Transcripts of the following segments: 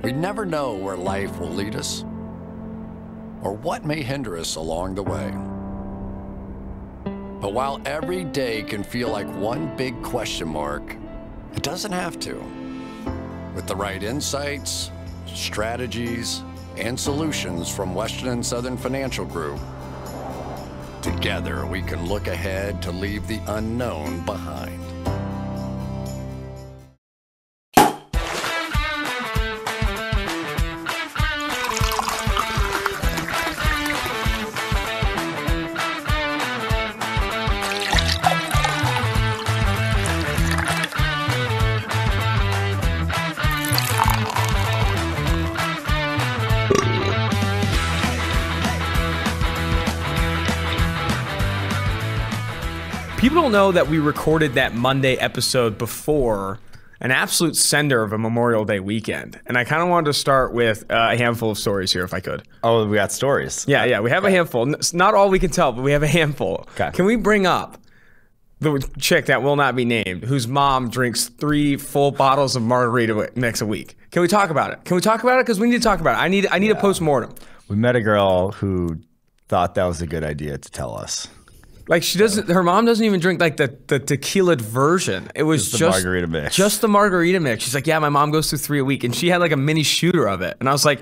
We never know where life will lead us or what may hinder us along the way. But while every day can feel like one big question mark, it doesn't have to. With the right insights, strategies, and solutions from Western and Southern Financial Group, together we can look ahead to leave the unknown behind. People don't know that we recorded that Monday episode before an absolute sender of a Memorial Day weekend. And I kind of wanted to start with a handful of stories here, if I could. Oh, we got stories. Yeah, we have a handful. It's not all we can tell, but we have a handful. Okay. Can we bring up the chick that will not be named, whose mom drinks 3 full bottles of margarita mix a week? Can we talk about it? Because we need to talk about it. I need a postmortem. We met a girl who thought that was a good idea to tell us. Like she doesn't, her mom doesn't even drink like the tequila version. It was just the margarita mix. Just the margarita mix. She's like, yeah, my mom goes through 3 a week, and she had like a mini shooter of it. And I was like,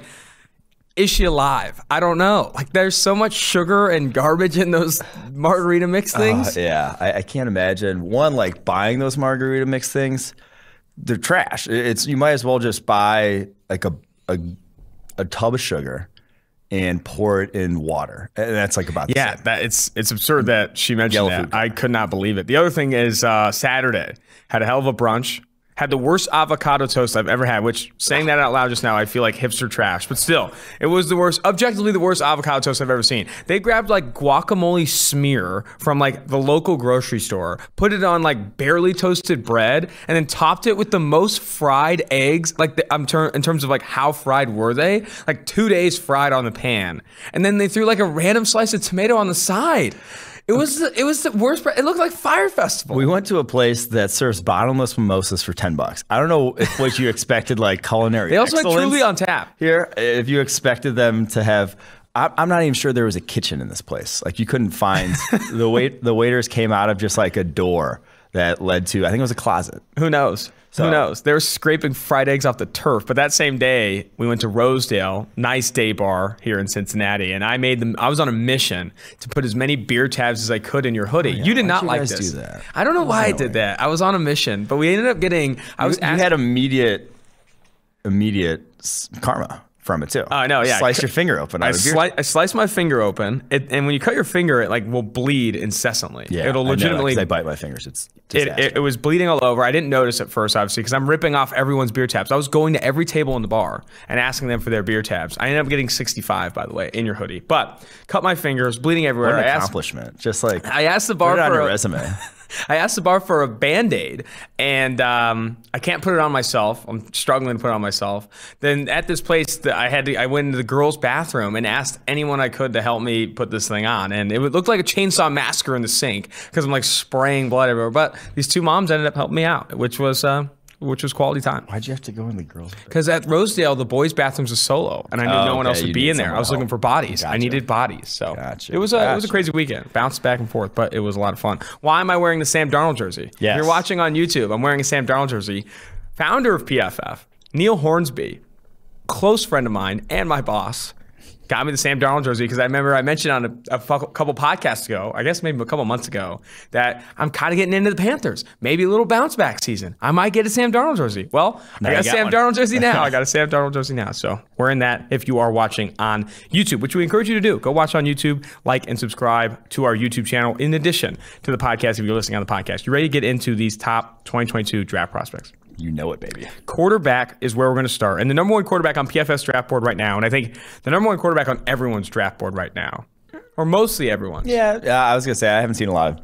is she alive? I don't know. Like there's so much sugar and garbage in those margarita mix things. Yeah, I can't imagine. One, like buying those margarita mix things, they're trash. You might as well just buy like a tub of sugar and pour it in water. And that's like about the same. It's absurd that she mentioned that. I could not believe it. The other thing is Saturday, had a hell of a brunch. Had the worst avocado toast I've ever had, which saying that out loud just now, I feel like hipster trash. But still, it was the worst, objectively the worst avocado toast I've ever seen. They grabbed like guacamole smear from like the local grocery store, put it on like barely toasted bread, and then topped it with the most fried eggs. Like in terms of like how fried were they? Like 2 days fried on the pan. And then they threw like a random slice of tomato on the side. It was the worst. It looked like Fire Festival. We went to a place that serves bottomless mimosas for $10. I don't know if what you expected, like culinary. They also had excellence Truly on tap here. If you expected them to have, I'm not even sure there was a kitchen in this place. Like you couldn't find the waiters came out of just like a door that led to, I think it was a closet. Who knows? Who knows? They were scraping fried eggs off the turf. But that same day, we went to Rosedale, nice day bar here in Cincinnati, and I was on a mission to put as many beer tabs as I could in your hoodie. You did not like this. Do that? I don't know why I did that. I was on a mission, but we ended up getting. You had immediate karma from it too. Oh no, yeah. Slice your finger open. I sliced my finger open, and when you cut your finger, it like will bleed incessantly. Yeah, it'll legitimately. I bite my fingers. It was bleeding all over. I didn't notice at first, obviously, because I'm ripping off everyone's beer tabs. I was going to every table in the bar and asking them for their beer tabs. I ended up getting 65, by the way, in your hoodie. But cut my fingers, bleeding everywhere. What an accomplishment! Just like I asked the bar put it on for your resume. I asked the bar for a Band-Aid, and I can't put it on myself. I'm struggling to put it on myself. Then at this place, I went into the girls' bathroom and asked anyone I could to help me put this thing on. And it looked like a chainsaw massacre in the sink because I'm like spraying blood everywhere. But these two moms ended up helping me out, which was quality time. Why'd you have to go in the girls' bathroom? Because at Rosedale, the boys' bathrooms are solo, and I knew no one else would be in there. I was looking for bodies. Gotcha. I needed bodies. So it was a crazy weekend. Bounced back and forth, but it was a lot of fun. Why am I wearing the Sam Darnold jersey? Yes. If you're watching on YouTube, I'm wearing a Sam Darnold jersey. Founder of PFF, Neil Hornsby, close friend of mine and my boss, got me the Sam Darnold jersey because I remember I mentioned on a couple podcasts ago, I guess maybe a couple months ago, that I'm kind of getting into the Panthers. Maybe a little bounce back season. I might get a Sam Darnold jersey. Well, I got a Sam Darnold jersey now. I got a Sam Darnold jersey now. So we're in that if you are watching on YouTube, which we encourage you to do. Go watch on YouTube, like and subscribe to our YouTube channel in addition to the podcast if you're listening on the podcast. You ready to get into these top 2022 draft prospects? You know it, baby. Quarterback is where we're going to start. And the number one quarterback on PFF's draft board right now, and I think the number one quarterback on everyone's draft board right now, or mostly everyone's. Yeah, I was going to say, I haven't seen a lot of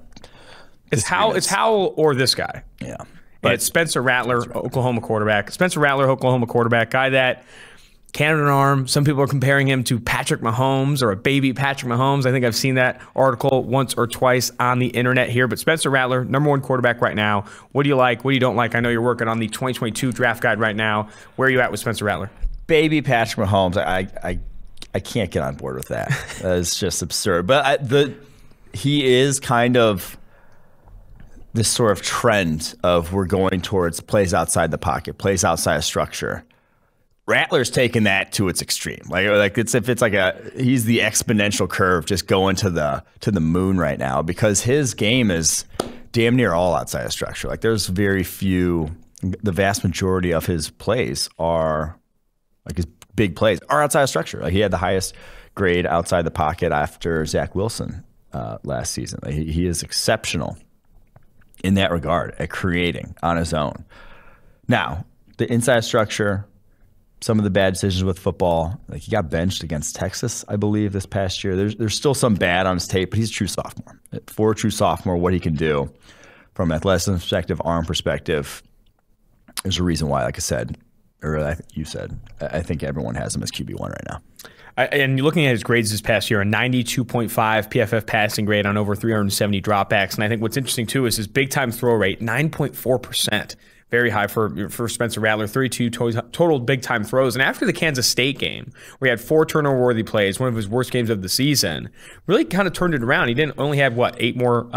It's Howell or this guy. Yeah. But it's Spencer Rattler, Oklahoma quarterback. Spencer Rattler, Oklahoma quarterback, guy that Canada arm. Some people are comparing him to Patrick Mahomes or a baby Patrick Mahomes. I think I've seen that article once or twice on the internet here. But Spencer Rattler, number one quarterback right now. What do you like? What do you don't like? I know you're working on the 2022 draft guide right now. Where are you at with Spencer Rattler? baby Patrick Mahomes, I can't get on board with that. It's just absurd. But he is kind of this sort of trend of we're going towards plays outside the pocket, plays outside of structure. Rattler's taken that to its extreme. He's the exponential curve just going to the moon right now, because his game is damn near all outside of structure. Like, there's very few. The vast majority of his plays are, like, his big plays are outside of structure. Like, he had the highest grade outside the pocket after Zach Wilson last season. Like, he is exceptional in that regard at creating on his own. Now, the inside structure, some of the bad decisions with football, like he got benched against Texas, I believe, this past year. There's still some bad on his tape, but he's a true sophomore. For a true sophomore, what he can do from an athleticism perspective, arm perspective, there's a reason why, like I said, or you said, I think everyone has him as QB1 right now. And looking at his grades this past year, a 92.5 PFF passing grade on over 370 dropbacks. And I think what's interesting, too, is his big-time throw rate, 9.4%. Very high for Spencer Rattler, 32 total big-time throws. And after the Kansas State game, where he had 4 turnover-worthy plays, one of his worst games of the season, really kind of turned it around. He didn't only have, 8 more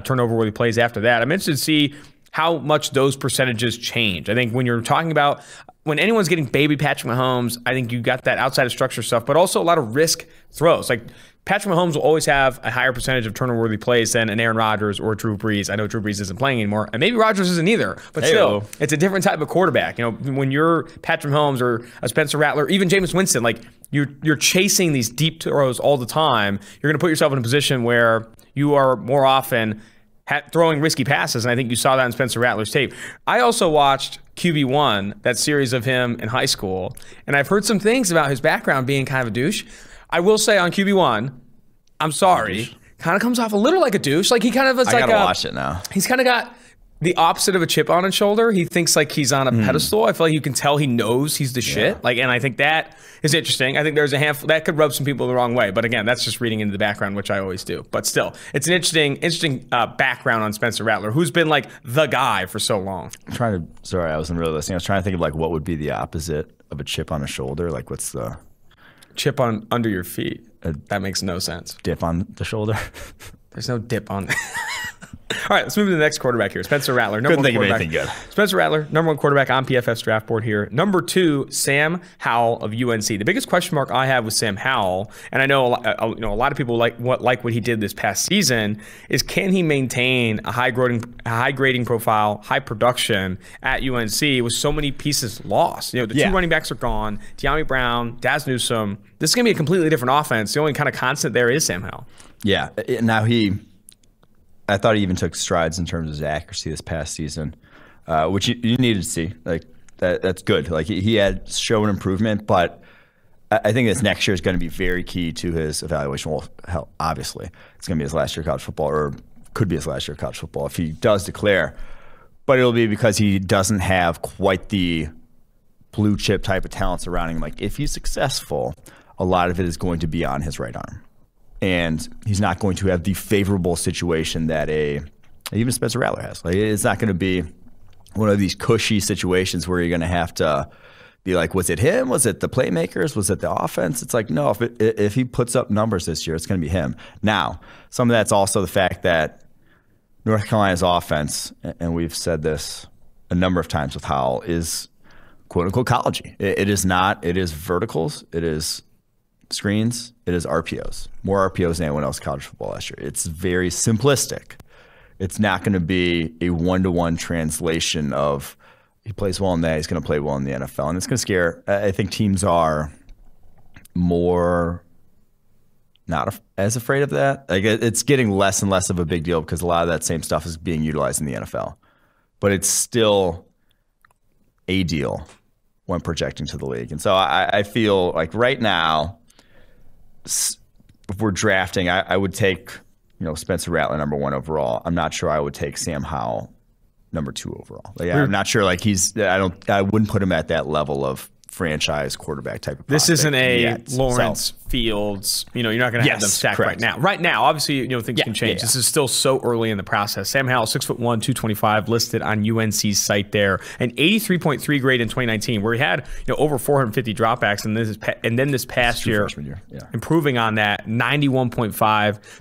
turnover-worthy plays after that. I'm interested to see how much those percentages change. I think when you're talking about when anyone's getting baby Patrick Mahomes, I think you got that outside of structure stuff, but also a lot of risk throws. Like, Patrick Mahomes will always have a higher percentage of turnover-worthy plays than an Aaron Rodgers or Drew Brees. I know Drew Brees isn't playing anymore, and maybe Rodgers isn't either, but still, it's a different type of quarterback. You know, when you're Patrick Mahomes or a Spencer Rattler, even Jameis Winston, like, you're chasing these deep throws all the time. You're going to put yourself in a position where you are more often throwing risky passes, and I think you saw that in Spencer Rattler's tape. I also watched QB1, that series of him in high school, and I've heard some things about his background being kind of a douche. I will say on QB1, I'm sorry, kind of comes off a little like a douche. Like, he kind of is I gotta watch it now. He's kind of got the opposite of a chip on his shoulder. He thinks like he's on a pedestal. I feel like you can tell he knows he's the shit. Like, and I think that is interesting. I think there's a handful that could rub some people the wrong way. But again, that's just reading into the background, which I always do. But still, it's an interesting background on Spencer Rattler, who's been like the guy for so long. Sorry, I wasn't really listening. I was trying to think of like what would be the opposite of a chip on a shoulder. Like, what's the chip on under your feet? That makes no sense. Dip on the shoulder. There's no dip on. All right, let's move to the next quarterback here. Spencer Rattler. Couldn't think of anything good. Spencer Rattler, number 1 quarterback on PFF's draft board here. Number 2, Sam Howell of UNC. The biggest question mark I have with Sam Howell, and I know a lot of people like what he did this past season, is can he maintain a high grading profile, high production at UNC with so many pieces lost? You know, the 2 running backs are gone. De'Ami Brown, Daz Newsome. This is going to be a completely different offense. The only kind of constant there is Sam Howell. Yeah. Now I thought he even took strides in terms of his accuracy this past season, which you needed to see. Like, that's good. Like, he had shown improvement, but I think this next year is going to be very key to his evaluation. Well, hell, obviously, it's going to be his last year of college football, or could be his last year of college football if he does declare. But it'll be because he doesn't have quite the blue chip type of talent surrounding him. Like, if he's successful, a lot of it is going to be on his right arm. And he's not going to have the favorable situation that even Spencer Rattler has. Like, it's not going to be one of these cushy situations where you're going to have to be like, was it him? Was it the playmakers? Was it the offense? It's like, no, if he puts up numbers this year, it's going to be him. Now, some of that's also the fact that North Carolina's offense, and we've said this a number of times with Howell, is quote-unquote collegey. It is not. It is verticals. It is screens, it is RPOs. More RPOs than anyone else in college football last year. It's very simplistic. It's not going to be a one-to-one translation of he plays well in that, he's going to play well in the NFL. And it's going to scare, I think teams are more not as afraid of that. Like, it's getting less and less of a big deal because a lot of that same stuff is being utilized in the NFL. But it's still a deal when projecting to the league. And so I feel like right now, if we're drafting, I would take, Spencer Rattler number 1 overall. I'm not sure I would take Sam Howell number 2 overall. Like, I'm not sure. Like, I wouldn't put him at that level of franchise quarterback type of prospect. This isn't a Lawrence Fields, you're not going to have them stacked right now. Right now, obviously, things can change. This is still so early in the process. Sam Howell, 6'1", 225, listed on UNC's site there. An 83.3 grade in 2019, where he had over 450 dropbacks, and then this past year, improving on that, 91.5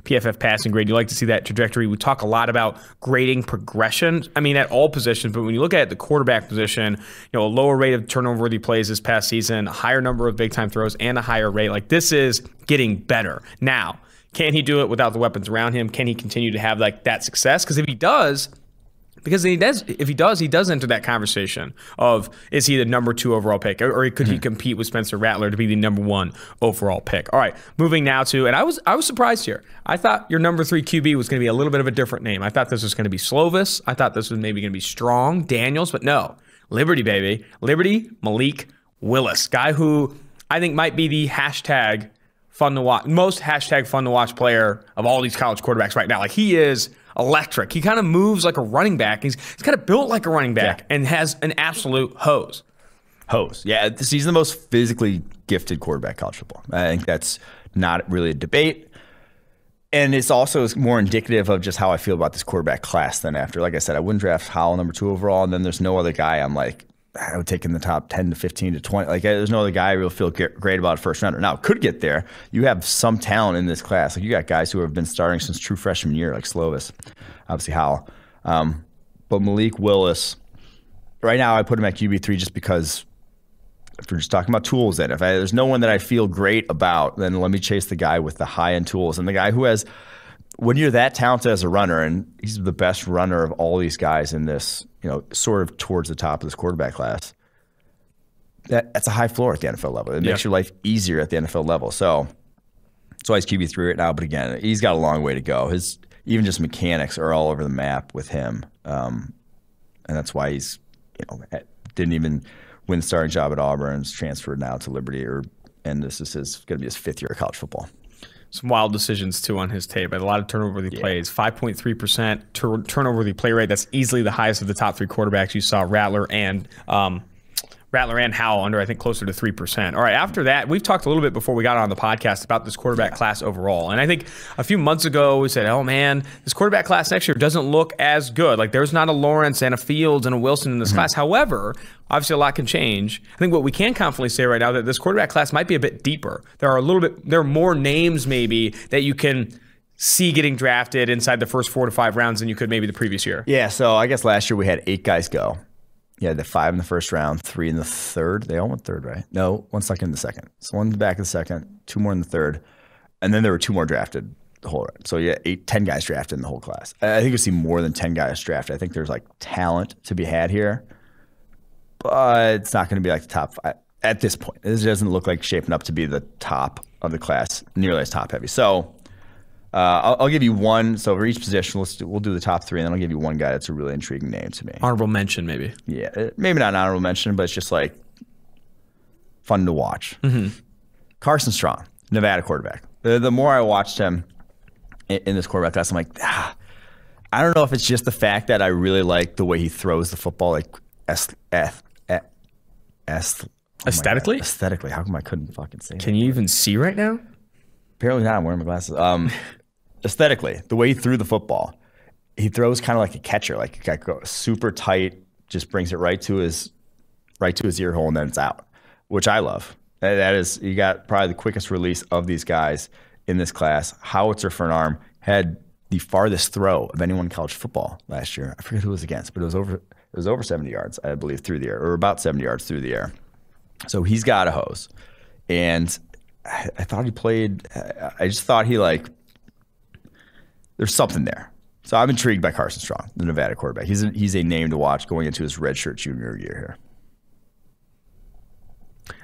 PFF passing grade. You like to see that trajectory. We talk a lot about grading progression. I mean, at all positions, but when you look at the quarterback position, a lower rate of turnover-worthy plays this past season, a higher number of big-time throws, and a higher rate. Like, this is getting better. Now, can he do it without the weapons around him? Can he continue to have that success? Because if he does, he does enter that conversation of, is he the number 2 overall pick, or could he compete with Spencer Rattler to be the number 1 overall pick? All right, moving now to, and I was surprised here. I thought your number 3 QB was going to be a little bit of a different name. I thought this was going to be Slovis. I thought this was maybe going to be Strong, Daniels, but no, Liberty, baby. Liberty, Malik Willis, guy who I think might be the hashtag fun to watch, most hashtag fun to watch player of all these college quarterbacks right now. Like, he is electric. He kind of moves like a running back. He's kind of built like a running back and has an absolute hose. Yeah, he's the most physically gifted quarterback in college football. I think that's not really a debate. And it's also more indicative of just how I feel about this quarterback class than after. Like I said, I wouldn't draft Howell number 2 overall, and then there's no other guy I'm like, I would take in the top 10 to 15 to 20. Like, there's no other guy I really feel great about a first rounder. Now, could get there. You have some talent in this class. Like, you got guys who have been starting since true freshman year, like Slovis, obviously Howell. But Malik Willis, right now I put him at QB3 just because if we're just talking about tools, then if there's no one that I feel great about, then let me chase the guy with the high-end tools. And the guy who has, when you're that talented as a runner, and he's the best runner of all these guys in this, sort of towards the top of this quarterback class, that's a high floor at the NFL level. It makes your life easier at the NFL level. So he's QB3 right now, but again, he's got a long way to go. His even just mechanics are all over the map with him, and that's why he's didn't even win the starting job at Auburn. He's transferred now to Liberty, and this is going to be his 5th year of college football. Some wild decisions, too, on his tape. A lot of turnover-worthy plays. 5.3% turnover-worthy play rate. That's easily the highest of the top 3 quarterbacks. You saw Rattler and Howell under, I think, closer to 3%. All right, after that, we've talked a little bit before we got on the podcast about this quarterback class overall. And I think a few months ago, we said, oh, man, this quarterback class next year doesn't look as good. Like, there's not a Lawrence and a Fields and a Wilson in this class. However, obviously a lot can change. I think what we can confidently say right now that this quarterback class might be a bit deeper. There are more names maybe that you can see getting drafted inside the first 4 to 5 rounds than you could maybe the previous year. Yeah, so I guess last year we had 8 guys go. Yeah, the 5 in the first round, 3 in the third. They all went third, right? No, 1 second in the second. So 1 in the back of the second, 2 more in the third, and then there were 2 more drafted the whole round. So yeah, 10 guys drafted in the whole class. I think you'll see more than 10 guys drafted. I think there's talent to be had here, but it's not going to be the top 5 at this point. This doesn't look like shaping up to be the top of the class, nearly as top heavy. So I'll give you one. So for each position, we'll do the top 3, and then I'll give you one guy that's a really intriguing name to me. Honorable mention, maybe. Yeah, maybe not an honorable mention, but it's just fun to watch. Carson Strong, Nevada quarterback. The more I watched him in this quarterback class, I'm like, I don't know if it's just the fact that I really like the way he throws the football, aesthetically. Aesthetically, how come I couldn't fucking say? Can you even see right now? Apparently not. I'm wearing my glasses. Aesthetically, the way he threw the football, he throws kind of like a catcher, like super tight, just brings it right to his ear hole, and then it's out, which I love. That is, you got probably the quickest release of these guys in this class. Howitzer for an arm, had the farthest throw of anyone in college football last year. I forget who it was against, but it was over 70 yards, I believe, through the air, or about 70 yards through the air. So he's got a hose, and I thought he played. I just thought there's something there. So I'm intrigued by Carson Strong, the Nevada quarterback. He's a name to watch going into his redshirt junior year here.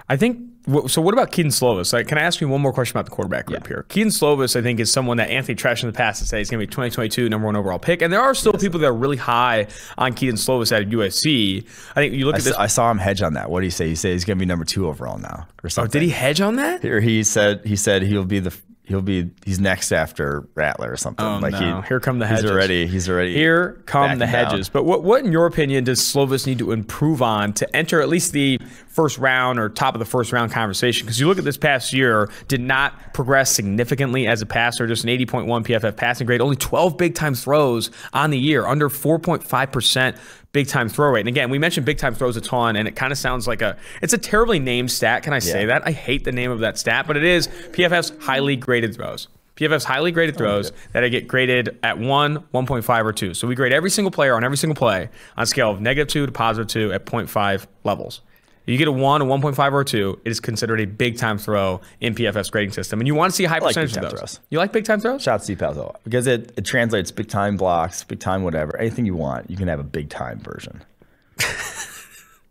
I think. So what about Keaton Slovis? Can I ask you one more question about the quarterback group here? Keaton Slovis, I think, is someone that Anthony Tresh in the past has said he's going to be 2022 number 1 overall pick. And there are still people that are really high on Keaton Slovis at USC. I think you look at this. I saw him hedge on that. What did he say? He said he's going to be number 2 overall now or something. Oh, did he hedge on that? Or he said he'll be he's next after Rattler or something. Oh, no. Here come the hedges. He's already here come the hedges. Down. But what in your opinion does Slovis need to improve on to enter at least the first round or top of the first round conversation? Because you look at this past year, did not progress significantly as a passer, just an 80.1 PFF passing grade, only 12 big time throws on the year, under 4.5% big time throw rate. And again, we mentioned big time throws a ton, and it kind of sounds like it's a terribly named stat. Can I say that? I hate the name of that stat, but it is PFF's highly graded throws. PFF's highly graded throws that get graded at 1, 1.5, or 2. So we grade every single player on every single play on a scale of -2 to +2 at 0.5 levels. You get a 1, a 1.5, or a 2, it is considered a big-time throw in PFF's grading system. And you want to see a high percentage of those. Throws. You like big-time throws? Shout out to C-Pal, because it translates big-time blocks, big-time whatever. Anything you want, you can have a big-time version.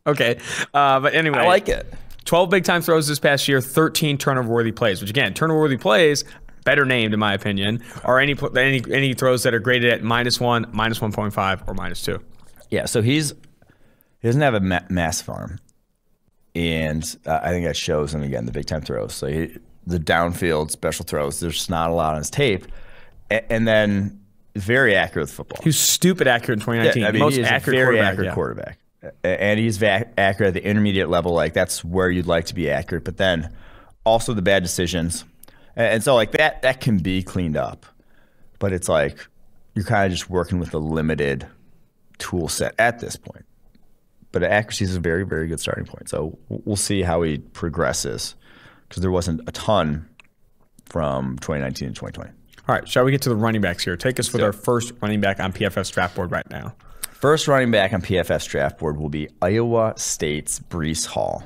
Okay. But anyway. I like it. 12 big-time throws this past year, 13 turnover-worthy plays, which, again, turnover-worthy plays, better named in my opinion, are any throws that are graded at -1, -1.5, or -2. Yeah, so he doesn't have a massive arm. And I think that shows him, again, the big-time throws. So the downfield special throws, there's not a lot on his tape. And then very accurate with football. He was stupid accurate in 2019. Yeah, I mean, most he is accurate a very quarterback, accurate quarterback. And he's accurate at the intermediate level. Like, that's where you'd like to be accurate. But then also the bad decisions. And so, like, that can be cleaned up. But it's like you're kind of just working with a limited tool set at this point. But accuracy is a very, very good starting point. So we'll see how he progresses, because there wasn't a ton from 2019 to 2020. All right, shall we get to the running backs here? Take us with our first running back on PFF's draft board right now. First running back on PFF's draft board will be Iowa State's Breece Hall.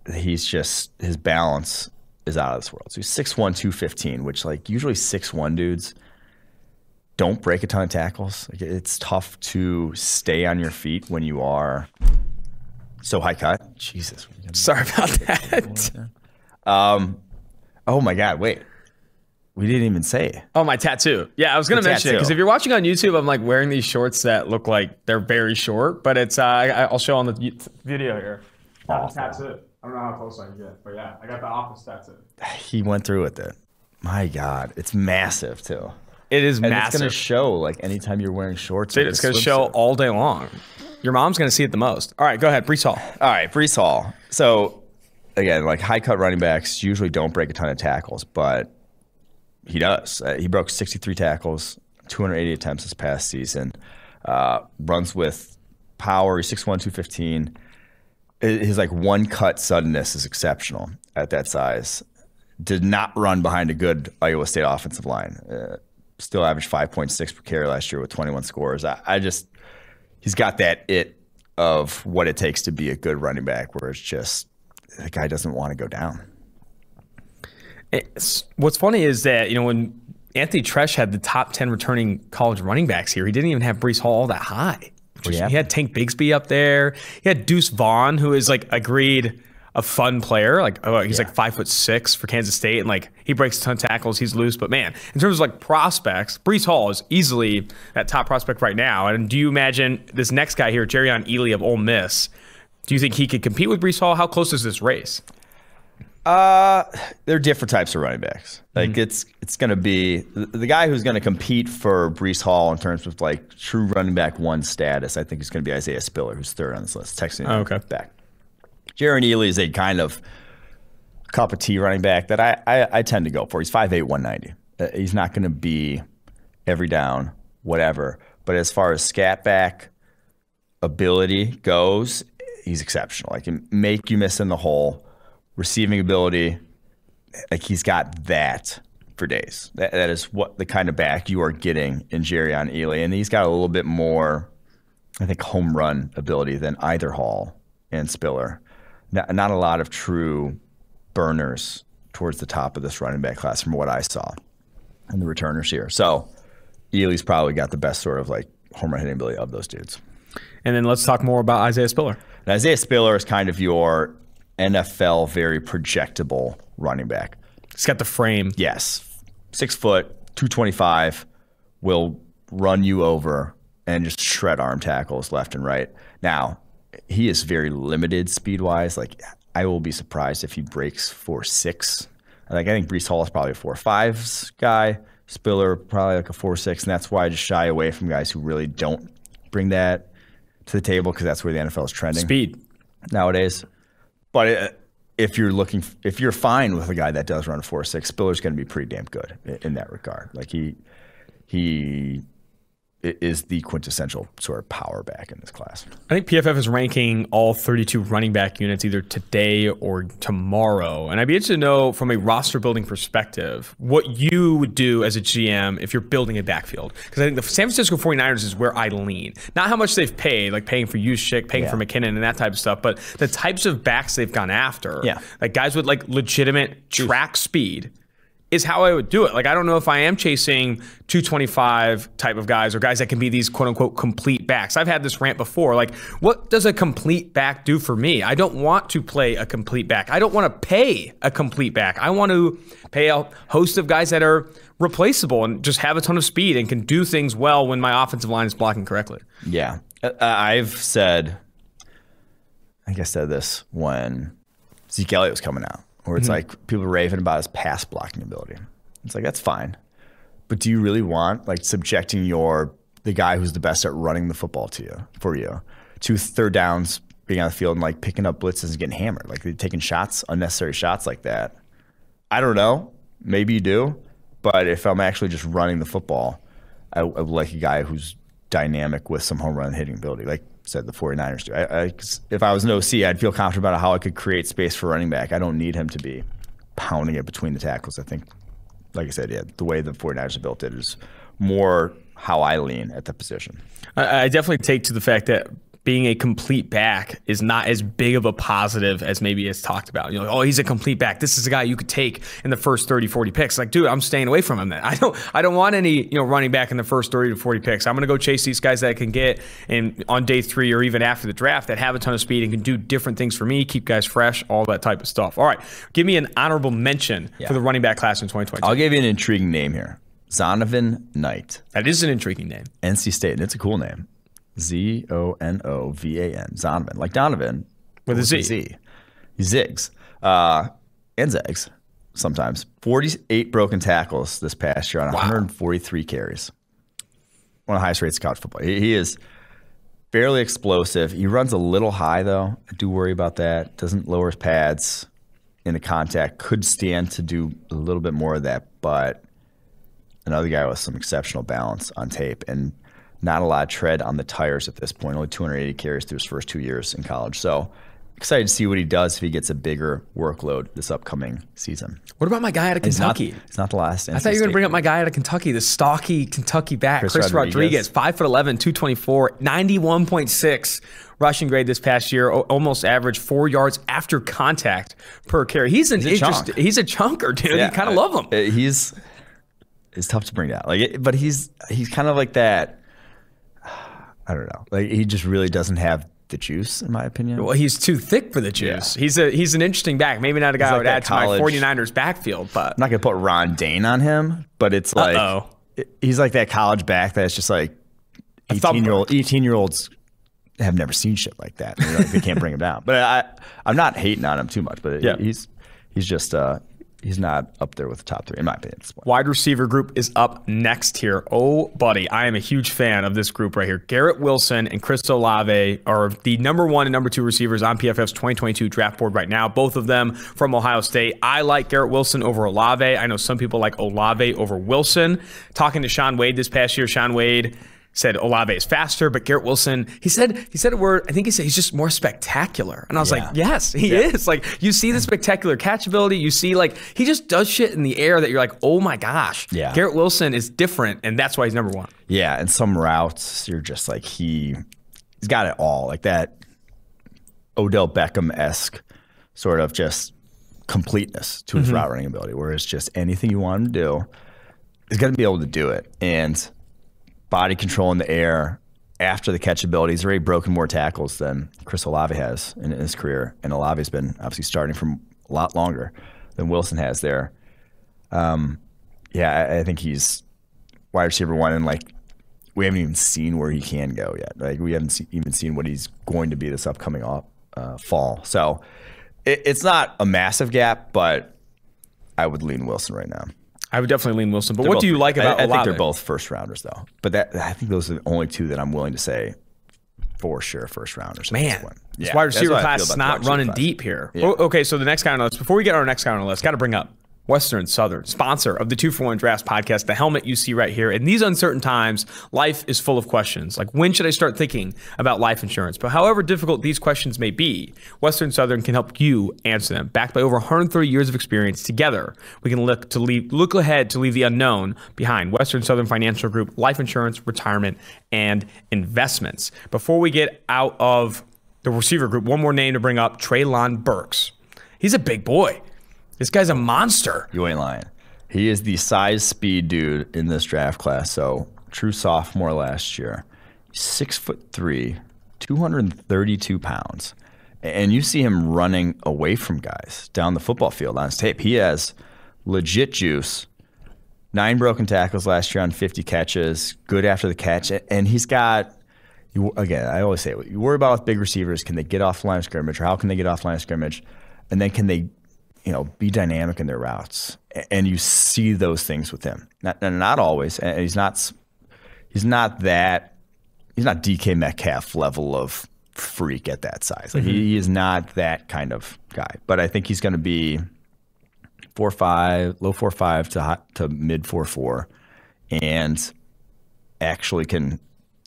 His balance is out of this world. So he's 6'1", 215, which, like, usually 6'1" dudes don't break a ton of tackles. Like, it's tough to stay on your feet when you are so high cut. Jesus. Sorry about that. Oh my God, wait. We didn't even say it. Oh, my tattoo. Yeah, I was going to mention it, because if you're watching on YouTube, I'm like wearing these shorts that look like they're very short, but it's I'll show on the video here. Got a tattoo. I don't know how close I can get, but yeah, I got the office tattoo. He went through with it. My God, it's massive too. It is and massive. It's going to show, like, anytime you're wearing shorts. It's going to show all day long. Your mom's going to see it the most. All right, go ahead, Breece Hall. All right, Breece Hall. So, again, like, high-cut running backs usually don't break a ton of tackles, but he does. He broke 63 tackles, 280 attempts this past season. Runs with power. He's 6'1", 215. His, like, one-cut suddenness is exceptional at that size. Did not run behind a good Iowa State offensive line. Still averaged 5.6 per carry last year with 21 scores. He's got that it of what it takes to be a good running back, where it's just the guy doesn't want to go down. What's funny is that, you know, when Anthony Tresh had the top 10 returning college running backs here, he didn't even have Breece Hall all that high. He had Tank Bigsby up there. He had Deuce Vaughn, who is, like, agreed a fun player. Like, he's like 5'6" for Kansas State, and, like, he breaks a ton of tackles. He's loose, but man, in terms of, like, prospects, Breece Hall is easily that top prospect right now. And do you imagine this next guy here, Jerrion Ealy of Ole Miss? Do you think he could compete with Breece Hall? How close is this race? They're different types of running backs. Like, it's going to be the guy who's going to compete for Breece Hall in terms of, like, true running back one status. I think it's going to be Isaiah Spiller, who's third on this list. Texas back. Jerrion Ealy is a kind of cup of tea running back that I tend to go for. He's 5'8", 190. He's not going to be every down, whatever. But as far as scat back ability goes, he's exceptional. Like, can make you miss in the hole. Receiving ability, like, he's got that for days. That is what the kind of back you are getting in Jerrion Ealy. And he's got a little bit more, I think, home run ability than either Hall and Spiller. Not a lot of true burners towards the top of this running back class from what I saw in the returners here. So Ealy's probably got the best sort of, like, home run hitting ability of those dudes. And then let's talk more about Isaiah Spiller. And Isaiah Spiller is kind of your NFL very projectable running back. He's got the frame. Yes. 6 foot, 225, will run you over and just shred arm tackles left and right. Now, he is very limited speed-wise. Like, I will be surprised if he breaks 4.6. Like I think Breece Hall is probably a 4.5 guy. Spiller probably like a 4.6, and that's why I just shy away from guys who really don't bring that to the table because that's where the NFL is trending. Speed nowadays. But if you're fine with a guy that does run a 4.6, Spiller's going to be pretty damn good in that regard. Like he is the quintessential sort of power back in this class. I think PFF is ranking all 32 running back units either today or tomorrow. And I'd be interested to know from a roster building perspective what you would do as a GM if you're building a backfield. Because I think the San Francisco 49ers is where I lean. Not how much they've paid, like paying for Juszczyk, paying for McKinnon and that type of stuff, but the types of backs they've gone after. Yeah. Like guys with like legitimate track speed is how I would do it. Like, I don't know if I am chasing 225 type of guys or guys that can be these quote unquote complete backs. I've had this rant before. Like, what does a complete back do for me? I don't want to play a complete back. I don't want to pay a complete back. I want to pay a host of guys that are replaceable and just have a ton of speed and can do things well when my offensive line is blocking correctly. Yeah. I've said, I think I said this when Zeke Elliott was coming out. Where it's like people raving about his pass blocking ability. It's like, that's fine. But do you really want like subjecting the guy who's the best at running the football for you to third downs, being on the field and like picking up blitzes and getting hammered? Like they're taking shots, unnecessary shots like that. I don't know. Maybe you do. But if I'm actually just running the football, I would like a guy who's dynamic with some home run hitting ability. Like said the 49ers do. If I was an OC, I'd feel confident about how I could create space for running back. I don't need him to be pounding it between the tackles. I think, like I said, yeah, the way the 49ers have built it is more how I lean at the position. I definitely take to the fact that being a complete back is not as big of a positive as maybe it's talked about. You're like, oh, he's a complete back. This is a guy you could take in the first 30, 40 picks. Like, dude, I'm staying away from him then. I don't want any, running back in the first 30 to 40 picks. I'm going to go chase these guys that I can get on day 3 or even after the draft that have a ton of speed and can do different things for me, keep guys fresh, all that type of stuff. All right, give me an honorable mention for the running back class in 2022. I'll give you an intriguing name here. Zonovan Knight. That is an intriguing name. NC State, and it's a cool name. Zonovan. Zonovan. Like Donovan. With a Z. He zigs. And zags sometimes. 48 broken tackles this past year on 143 carries. One of the highest rates of college football. He is fairly explosive. He runs a little high, though. I do worry about that. Doesn't lower his pads into contact. Could stand to do a little bit more of that, but another guy with some exceptional balance on tape. And not a lot of tread on the tires at this point. Only 280 carries through his first 2 years in college. So excited to see what he does if he gets a bigger workload this upcoming season. What about my guy out of Kentucky? It's not the last. I thought you were going to bring up my guy out of Kentucky, the stocky Kentucky back, Chris Rodriguez, 5'11", 224, 91.6 rushing grade this past year, almost average 4 yards after contact per carry. He's a chunker, dude. Yeah, you kind of love him. It's tough to bring down. But he's kind of like that. I don't know. Like he just really doesn't have the juice, in my opinion. Well, he's too thick for the juice. Yeah. He's an interesting back. Maybe not a guy I would add to my 49ers backfield, but I'm not gonna put Ron Dane on him. But it's like he's like that college back that's just like 18-year-olds have never seen shit like that. They can't bring him down. But I'm not hating on him too much. But he's just he's not up there with the top 3, in my opinion. Wide receiver group is up next here. Oh, buddy, I am a huge fan of this group right here. Garrett Wilson and Chris Olave are the number 1 and number 2 receivers on PFF's 2022 draft board right now. Both of them from Ohio State. I like Garrett Wilson over Olave. I know some people like Olave over Wilson. Talking to Sean Wade this past year, Sean Wade said Olave is faster, but Garrett Wilson, he said a word, I think he said he's just more spectacular. And I was like, yes, he is. Like, you see the spectacular catchability, you see like he just does shit in the air that you're like, oh my gosh. Yeah. Garrett Wilson is different, and that's why he's number 1. Yeah, and some routes, you're just like he's got it all. Like that Odell Beckham-esque sort of just completeness to his route running ability, where it's just anything you want him to do, he's going to be able to do it. And body control in the air after the catchability. He's already broken more tackles than Chris Olave has in his career. And Olave's been obviously starting from a lot longer than Wilson has there. I think he's wide receiver 1. And like, we haven't even seen where he can go yet. Like, we haven't even seen what he's going to be this upcoming fall. So it's not a massive gap, but I would lean Wilson right now. I would definitely lean Wilson. But what do you like about Olave? I think they're both first rounders, though. But I think those are the only two that I'm willing to say for sure first rounders. Man, this wide receiver class is not running deep here. Yeah. Okay, so the next guy on the list, before we get our next guy on the list, got to bring up Western Southern, sponsor of the 2-for-1 Drafts podcast, the helmet you see right here. In these uncertain times, life is full of questions. Like, when should I start thinking about life insurance? But however difficult these questions may be, Western Southern can help you answer them. Backed by over 130 years of experience, together we can look ahead to leave the unknown behind. Western Southern Financial Group, life insurance, retirement, and investments. Before we get out of the receiver group, one more name to bring up, Treylon Burks. He's a big boy. This guy's a monster. You ain't lying. He is the size speed dude in this draft class. So true sophomore last year. 6'3", 232 pounds. And you see him running away from guys down the football field on his tape. He has legit juice. 9 broken tackles last year on 50 catches. Good after the catch. And he's got, again, I always say, you worry about with big receivers, can they get off the line of scrimmage, or how can they get off the line of scrimmage? And then can they be dynamic in their routes, and you see those things with him. Not always, and he's not DK Metcalf level of freak at that size. Like, he is not that kind of guy. But I think he's going to be 4.5, low 4.5 to mid 4.4, and actually can.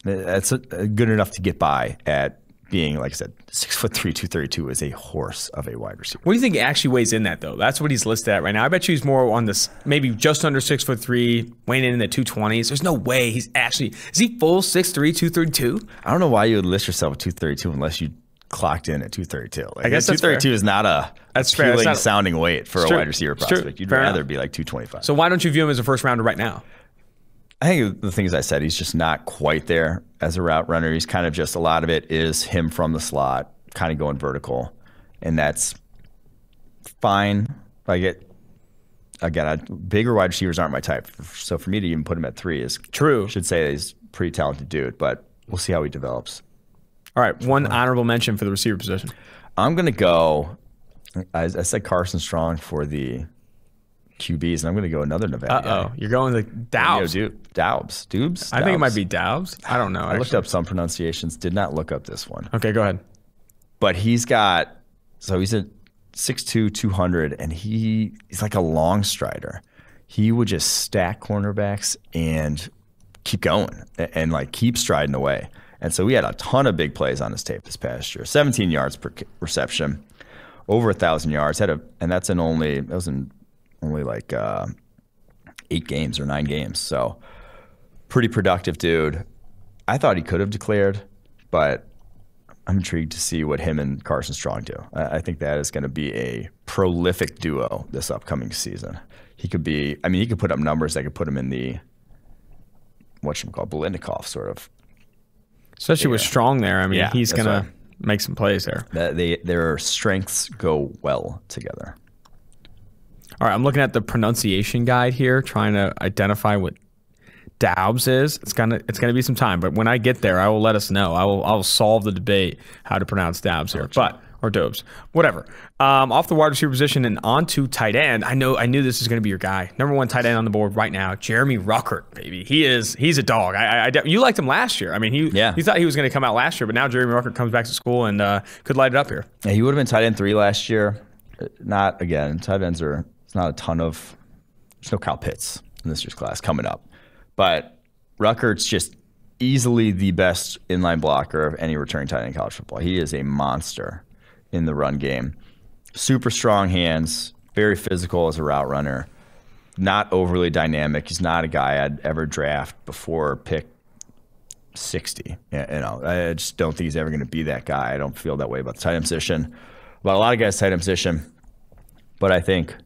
That's good enough to get by at being, like I said, 6'3", 232 is a horse of a wide receiver. What do you think he actually weighs in that, though? That's what he's listed at right now. I bet you he's more on this, maybe just under 6'3", weighing in the 220s. There's no way he's actually, is he full 6'3", 232? I don't know why you would list yourself at 232 unless you clocked in at 232. Like, I guess 232 is not a appealing sounding weight for a wide receiver prospect. You'd rather be like 225. So why don't you view him as a first rounder right now? I think the things I said, he's just not quite there as a route runner. He's kind of just, a lot of it is him from the slot, kind of going vertical, and that's fine. Bigger wide receivers aren't my type, so for me to even put him at 3 is true. Should say he's a pretty talented dude, but we'll see how he develops. All right, one honorable mention for the receiver position. I'm gonna go. I said Carson Strong for the QBs, and I'm going to go another Nevada guy. You're going to Daubs. Doubs? I think it might be Daubs. I don't know. I looked up some pronunciations, did not look up this one. Okay, go ahead. But he's at 6'2", 200, and he's like a long strider. He would just stack cornerbacks and keep going and like keep striding away. And so we had a ton of big plays on his tape this past year. 17 yards per reception, over 1,000 yards. That was in only like 8 games or 9 games. So pretty productive dude. I thought he could have declared, but I'm intrigued to see what him and Carson Strong do. I think that is going to be a prolific duo this upcoming season. He could put up numbers that could put him in the, Biletnikoff sort of. Especially with Strong there. I mean, he's going to make some plays there. Their strengths go well together. All right, I'm looking at the pronunciation guide here, trying to identify what Daubs is. It's gonna be some time, but when I get there, I will let us know. I will solve the debate how to pronounce Daubs here, or Dobes, whatever. Off the wide receiver position and onto tight end. I knew this is going to be your guy. Number 1 tight end on the board right now, Jeremy Ruckert, baby. He's a dog. You liked him last year. I mean, you thought he was going to come out last year, but now Jeremy Ruckert comes back to school and could light it up here. Yeah, he would have been tight end 3 last year. Not again. Tight ends are. Not a ton of, there's no Kyle Pitts in this year's class coming up. But Ruckert's just easily the best inline blocker of any returning tight end in college football. He is a monster in the run game. Super strong hands, very physical as a route runner, not overly dynamic. He's not a guy I'd ever draft before pick 60. I just don't think he's ever going to be that guy. I don't feel that way about the tight end position. About a lot of guys' tight end position. But I think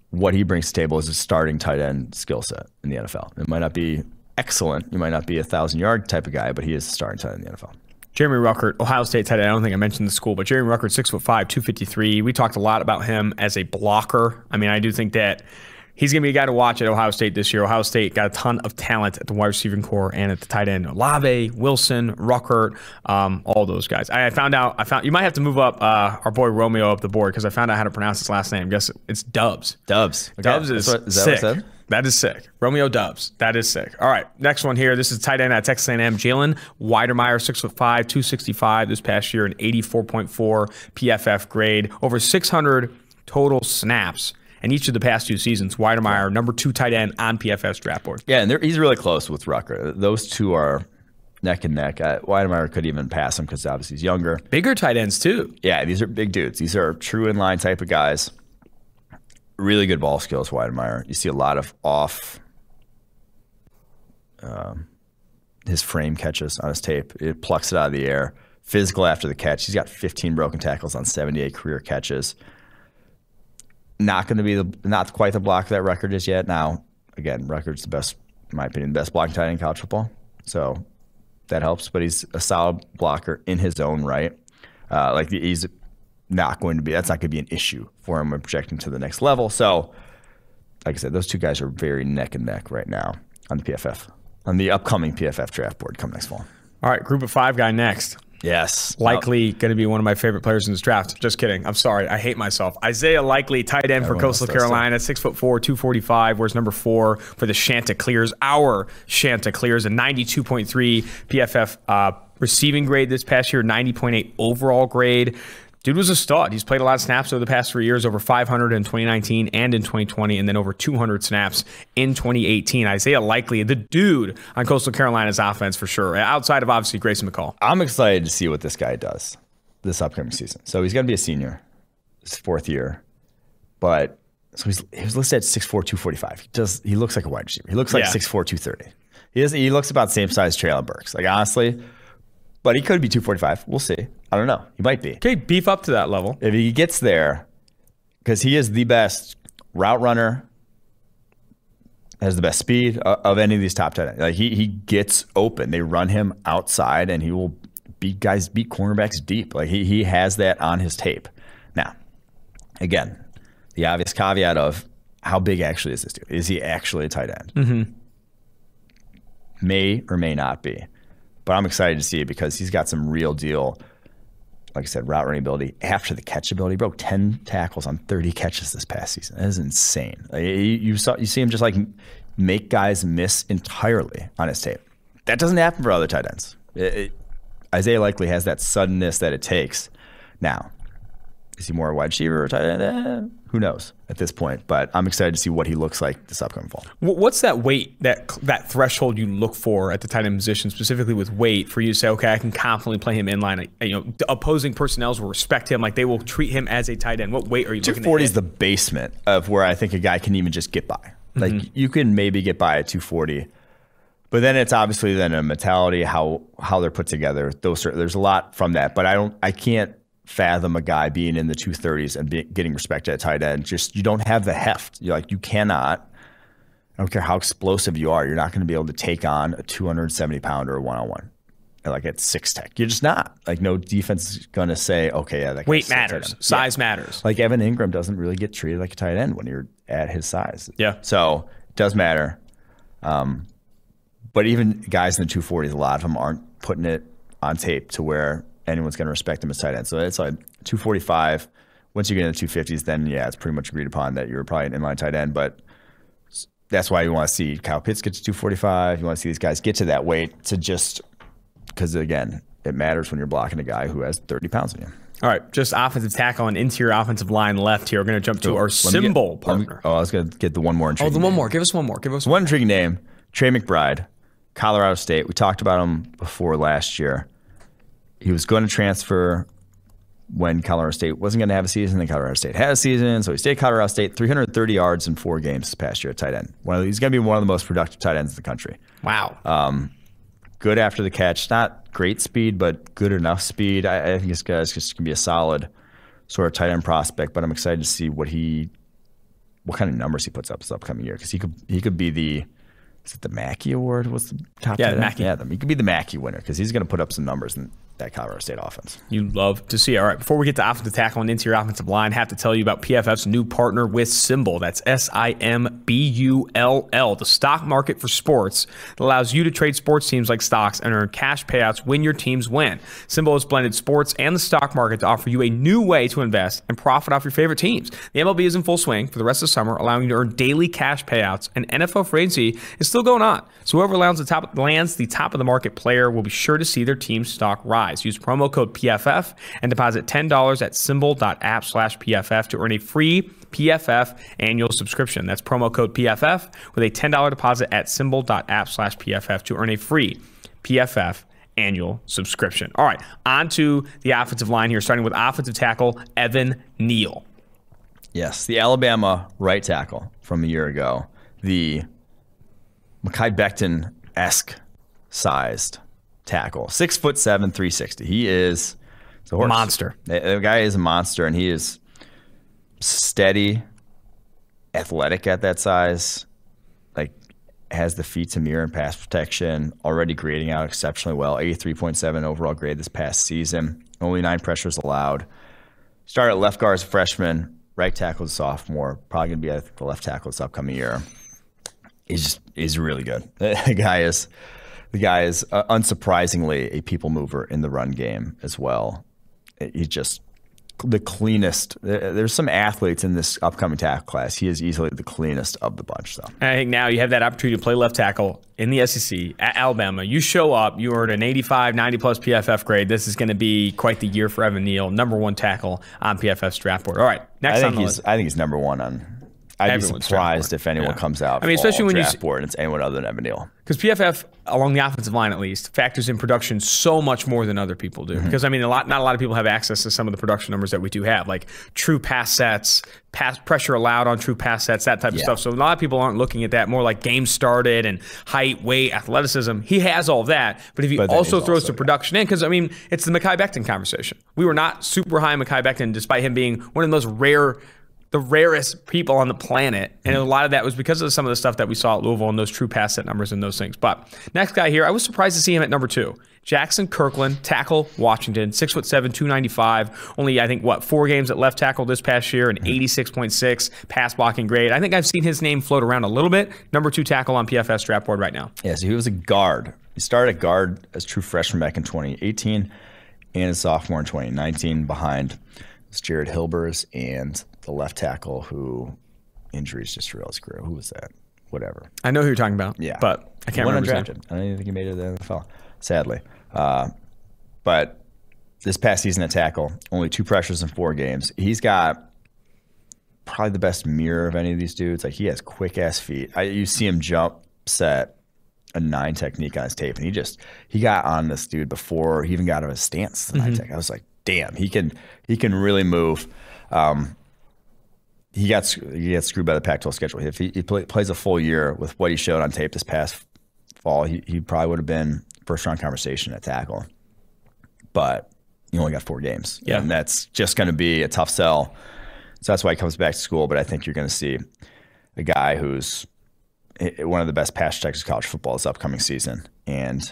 what he brings to the table is a starting tight end skill set in the NFL. It might not be excellent. You might not be a 1,000-yard type of guy, but he is a starting tight end in the NFL. Jeremy Ruckert, Ohio State tight end. I don't think I mentioned the school, but Jeremy Ruckert, 6'5", 253. We talked a lot about him as a blocker. I mean, I do think that He's going to be a guy to watch at Ohio State this year. Ohio State got a ton of talent at the wide receiving core and at the tight end. Olave, Wilson, Ruckert, all those guys. I found you might have to move up our boy Romeo up the board because I found out how to pronounce his last name. Guess it's Dubs. Dubs. Okay. Dubs is sick. That is sick. Romeo Dubs. That is sick. All right, next one here. This is tight end at Texas A&M. Jalen Weidermeyer, 6'5", 265 this past year, an 84.4 PFF grade, over 600 total snaps. And each of the past 2 seasons, Weidermeyer, number 2 tight end on PFF's draft board. Yeah, and he's really close with Rucker. Those two are neck and neck. Weidermeyer could even pass him because obviously he's younger. Bigger tight ends, too. Yeah, these are big dudes. These are true inline type of guys. Really good ball skills, Weidermeyer. You see a lot of off his frame catches on his tape. It plucks it out of the air. Physical after the catch. He's got 15 broken tackles on 78 career catches. Not going to be not quite the block that Ruckert is yet. Now, again, Ruckert's the best, in my opinion, the best blocking tight end in college football. So that helps. But he's a solid blocker in his own right. He's not going to be. That's not going to be an issue for him when projecting to the next level. So, like I said, those two guys are very neck and neck right now on the PFF, on the upcoming PFF draft board come next fall. All right, group of 5 guy next. Yes. Likely going to be one of my favorite players in this draft. Just kidding. I'm sorry. I hate myself. Isaiah Likely, tight end for Coastal Carolina, 6'4", 245. Wears number 4 for the Chanticleers. Our Chanticleers, a 92.3 PFF receiving grade this past year, 90.8 overall grade. Dude was a stud. He's played a lot of snaps over the past 3 years, over 500 in 2019 and in 2020, and then over 200 snaps in 2018. Isaiah Likely, the dude on Coastal Carolina's offense for sure, outside of obviously Grayson McCall. I'm excited to see what this guy does this upcoming season. So he's going to be a senior, his 4th year. But so he was listed at 6'4", 245. He looks like a wide receiver. He looks like 6'4", 230. He looks about the same size as Traylon Burks. Like, honestly, but he could be 245. We'll see. I don't know. He might be. Okay, beef up to that level. If he gets there, because he is the best route runner, has the best speed of any of these top tight ends. Like he gets open. They run him outside, and he will beat cornerbacks deep. Like he has that on his tape. Now, again, the obvious caveat of how big actually is this dude? Is he actually a tight end? Mm-hmm. May or may not be. But I'm excited to see it because he's got some real deal, like I said, route running ability. After the catch ability, he broke 10 tackles on 30 catches this past season. That is insane. Like, you see him just like make guys miss entirely on his tape. That doesn't happen for other tight ends. Isaiah Likely has that suddenness that it takes. Now, is he more a wide receiver or tight end? Who knows at this point? But I'm excited to see what he looks like this upcoming fall. What's that weight, that threshold you look for at the tight end position, specifically with weight, for you to say, okay, I can confidently play him in line? The opposing personnel will respect him, like they will treat him as a tight end. What weight are you looking at? 240 is the basement of where I think a guy can even just get by. Like you can maybe get by at 240, but then it's obviously then a mentality, how they're put together. There's a lot from that, but I can't fathom a guy being in the 230s and getting respect at tight end. Just, you don't have the heft. You cannot, I don't care how explosive you are, you're not going to be able to take on a 270 pounder one-on-one. Like at 6'10". You're just not. Like, no defense is going to say, okay, yeah, that weight matters. Size matters. Like Evan Ingram doesn't really get treated like a tight end when you're at his size. Yeah. So it does matter. But even guys in the 240s, a lot of them aren't putting it on tape to where anyone's going to respect him as tight end. So it's like 245. Once you get into the 250s, then yeah, it's pretty much agreed upon that you're probably an inline tight end. But that's why you want to see Kyle Pitts get to 245. You want to see these guys get to that weight to just because, again, it matters when you're blocking a guy who has 30 pounds on you. All right, just offensive tackle and interior offensive line left here. We're going to jump to our symbol partner. I was going to get the one more intriguing one name. more. Give us one more. One intriguing name, Trey McBride, Colorado State. We talked about him before last year. He was going to transfer when Colorado State wasn't going to have a season. Then Colorado State had a season, so he stayed at Colorado State. 330 yards in 4 games this past year at tight end. He's going to be one of the most productive tight ends in the country. Wow. Good after the catch. Not great speed, but good enough speed. I think this guy's just going to be a solid sort of tight end prospect, but I'm excited to see what kind of numbers he puts up this upcoming year, because he could be the – is it the Mackey Award? What's the top? Yeah, the Mackey. Yeah, he could be the Mackey winner because he's going to put up some numbers. And that Colorado State offense. You love to see it. All right, before we get to offensive tackle and interior offensive line, I have to tell you about PFF's new partner with Symbol. That's SIMBULL, the stock market for sports that allows you to trade sports teams like stocks and earn cash payouts when your teams win. Symbol has blended sports and the stock market to offer you a new way to invest and profit off your favorite teams. The MLB is in full swing for the rest of the summer, allowing you to earn daily cash payouts, and NFL free agency is still going on. So whoever lands the top of the market player will be sure to see their team's stock rise. Use promo code PFF and deposit $10 at symbol.app/PFF to earn a free PFF annual subscription. That's promo code PFF with a $10 deposit at symbol.app/PFF to earn a free PFF annual subscription. All right, on to the offensive line here, starting with offensive tackle Evan Neal. Yes, the Alabama right tackle from a year ago, the Mekhi Becton-esque sized tackle, 6'7", 360. He is a horse. Monster. The guy is a monster, and he is steady, athletic at that size. Like, has the feet to mirror and pass protection. Already grading out exceptionally well. 83.7 overall grade this past season. Only 9 pressures allowed. Started at left guard as a freshman. Right tackle as a sophomore. Probably gonna be at the left tackle this upcoming year. He's really good. The guy is unsurprisingly a people mover in the run game as well. He's just the cleanest. There's some athletes in this upcoming tackle class. He is easily the cleanest of the bunch, though. I think now you have that opportunity to play left tackle in the SEC at Alabama. You show up, you earned an 85, 90-plus PFF grade. This is going to be quite the year for Evan Neal, #1 tackle on PFF's draft board. All right, next on the list. I think he's #1 on. I'd be surprised if anyone comes out. Especially when draft board and it's anyone other than Evan Neal. Because PFF, along the offensive line at least, factors in production so much more than other people do. Because not a lot of people have access to some of the production numbers that we do have, like true pass sets, pass pressure allowed on true pass sets, that type of stuff. So a lot of people aren't looking at that, more like game started and height, weight, athleticism. He has all of that, but if he also throws the production in, because it's the Mekhi Becton conversation. We were not super high on Mekhi Becton, despite him being one of the most the rarest people on the planet. And a lot of that was because of some of the stuff that we saw at Louisville and those true pass set numbers and those things. But next guy here, I was surprised to see him at #2. Jackson Kirkland, tackle, Washington, 6'7", 295. Only, I think, 4 games at left tackle this past year, an 86.6 pass blocking grade. I think I've seen his name float around a little bit. #2 tackle on PFS draft board right now. Yeah, so he was a guard. He started at guard as true freshman back in 2018 and as sophomore in 2019 behind Jared Hilbers and the left tackle who injuries just derailed his career. Who was that? Whatever. I know who you're talking about. Yeah. But I can't remember his name. I don't even think he made it to the NFL, sadly. But this past season at tackle, only 2 pressures in 4 games. He's got probably the best mirror of any of these dudes. Like, he has quick-ass feet. You see him jump set a 9 technique on his tape, and he got on this dude before he even got out of his stance. The 9 tech. I was like, damn, he can really move. He got screwed by the Pac-12 schedule. If he plays a full year with what he showed on tape this past fall, he probably would have been first-round conversation at tackle. But he only got 4 games. Yeah. And that's just going to be a tough sell. So that's why he comes back to school. But I think you're going to see a guy who's one of the best pass protectors in college football this upcoming season. And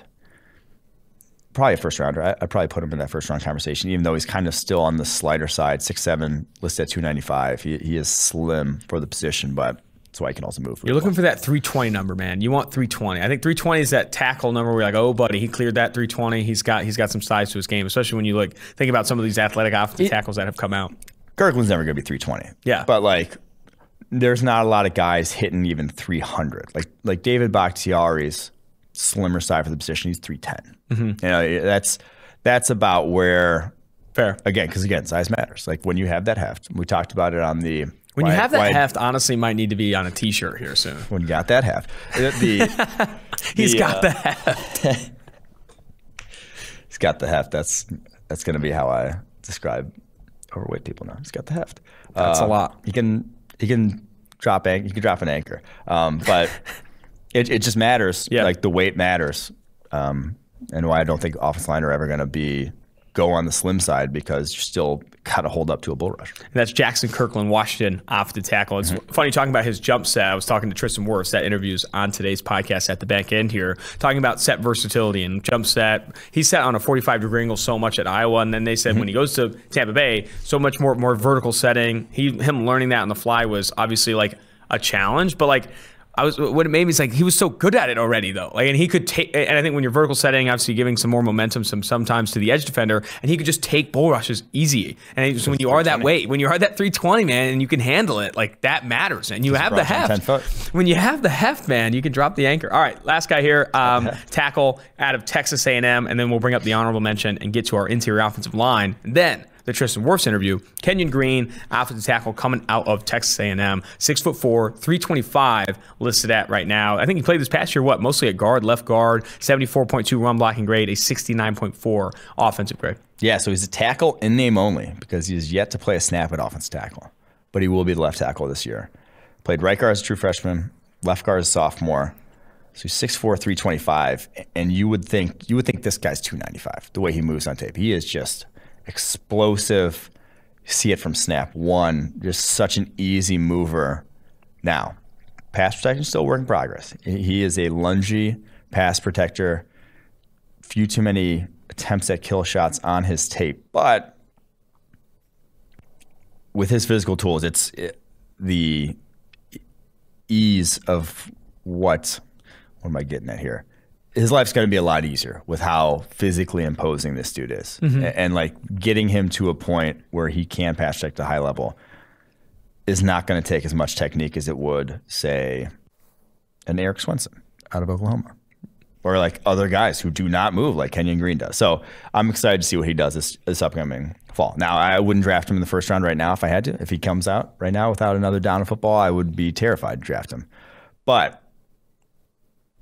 probably a first-rounder. I'd probably put him in that first-round conversation, even though he's kind of still on the slighter side, 6'7", listed at 295. He is slim for the position, but that's why he can also move. You're looking for that 320 number, man. You want 320. I think 320 is that tackle number where you're like, oh, buddy, he cleared that 320. He's got some size to his game, especially when you think about some of these athletic offensive tackles that have come out. Kirkland's never going to be 320. Yeah. But, there's not a lot of guys hitting even 300. Like David Bakhtiari's slimmer side for the position, he's 310. That's about where. Fair. Because size matters. Like, when you have that heft, we talked about it on the. When you have that heft, honestly, might need to be on a T-shirt here soon. When you got that heft, he's got the heft. He's got the heft. That's going to be how I describe overweight people now. He's got the heft. That's a lot. He can drop an anchor, but it just matters. Yeah. Like, the weight matters, and why I don't think offensive line are ever going to be go on the slim side because you're still got to hold up to a bull rush. And that's Jackson Kirkland, Washington, off the tackle. It's funny talking about his jump set. I was talking to Tristan Wirfs, that interview's on today's podcast at the back end here, talking about set versatility and jump set. He sat on a 45-degree angle so much at Iowa, and then they said when he goes to Tampa Bay, so much more vertical setting. Him learning that on the fly was obviously like a challenge, but like what it made me is like he was so good at it already though. Like, and he could take, and I think when you're vertical setting, obviously giving some more momentum sometimes to the edge defender, and he could just take bull rushes easy. And so when you are that weight, when you are that 320, man, and you can handle it, like that matters. And you have the heft. When you have the heft, man, you can drop the anchor. All right, last guy here, tackle out of Texas A&M, and then we'll bring up the honorable mention and get to our interior offensive line. And then the Tristan Wirfs interview. Kenyon Green, offensive tackle coming out of Texas A&M, 6'4", 325 listed at right now. I think he played this past year, mostly at guard, left guard, 74.2 run blocking grade, a 69.4 offensive grade. Yeah, so he's a tackle in name only because he has yet to play a snap at offensive tackle, but he will be the left tackle this year. Played right guard as a true freshman, left guard as a sophomore. So he's 6'4", 325, and you would think this guy's 295. The way he moves on tape, he is just explosive. You see it from snap one. Just such an easy mover. Now, pass protection still a work in progress. He is a lungy pass protector. Few too many attempts at kill shots on his tape, but with his physical tools, the ease of what am I getting at here? His life's going to be a lot easier with how physically imposing this dude is. And like getting him to a point where he can pass check to high level is not going to take as much technique as it would, say, an Eric Swenson out of Oklahoma. Or like other guys who do not move like Kenyon Green does. So I'm excited to see what he does this upcoming fall. Now, I wouldn't draft him in the first round right now if I had to. If he comes out right now without another down of football, I would be terrified to draft him. But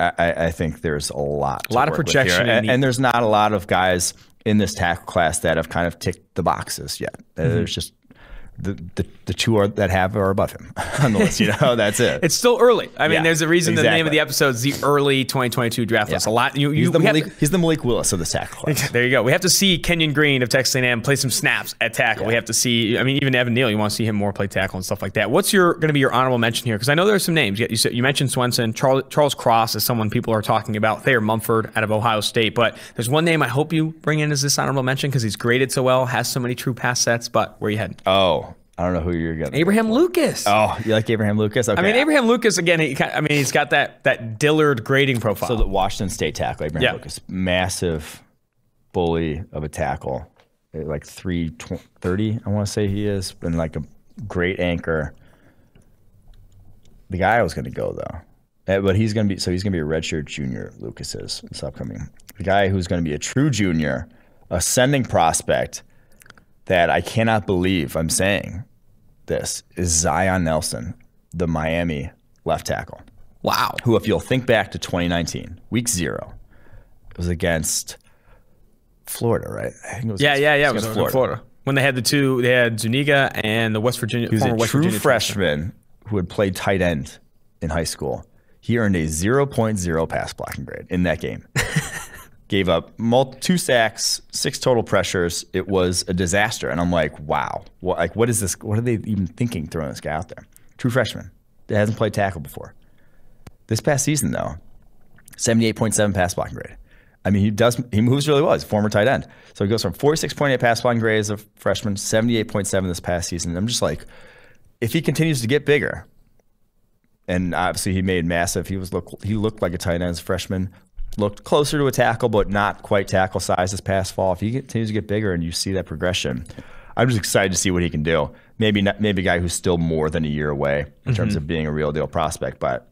I think there's a lot of projection, and there's not a lot of guys in this tackle class that have kind of ticked the boxes yet. There's just the two that are above him on the list. That's it. It's still early. I mean, there's a reason the name of the episode is the early 2022 draft list. A lot. He's the Malik Willis of the tackle class. There you go. We have to see Kenyon Green of Texas A&M play some snaps at tackle. We have to see. I mean, even Evan Neal. You want to see him more play tackle and stuff like that. What's going to be your honorable mention here? Because I know there's some names. You mentioned Swenson. Charles Cross is someone people are talking about. Thayer Mumford out of Ohio State. But there's one name I hope you bring in as this honorable mention because he's graded so well, has so many true pass sets. But where are you heading? Oh. I don't know who you're getting. Abraham Lucas. Oh, you like Abraham Lucas? Okay. I mean, Abraham Lucas, again, he's got that Dillard grading profile. So the Washington State tackle, Abraham Lucas, massive bully of a tackle, like 330, I want to say he is, and like a great anchor. The guy I was going to go, though, but he's going to be a redshirt junior, Lucas is, this upcoming. The guy who's going to be a true junior, ascending prospect that I cannot believe I'm saying this is Zion Nelson, the Miami left tackle. Wow. Who, if you'll think back to 2019, week 0, it was against Florida, right? I think it was it was against Florida. When they had they had Zuniga and the West Virginia. He was a true freshman who had played tight end in high school. He earned a 0.0 pass blocking grade in that game. Gave up 2 sacks, 6 total pressures. It was a disaster. And I'm like, wow. What is this? What are they even thinking throwing this guy out there? True freshman that hasn't played tackle before. This past season, though, 78.7 pass blocking grade. I mean, he moves really well. He's a former tight end. So he goes from 46.8 pass blocking grade as a freshman, 78.7 this past season. I'm just like, if he continues to get bigger, and obviously he made massive. He looked like a tight end as a freshman. Looked closer to a tackle, but not quite tackle size this past fall. If he continues to get bigger and you see that progression, I'm just excited to see what he can do. Maybe a guy who's still more than a year away in terms of being a real deal prospect, but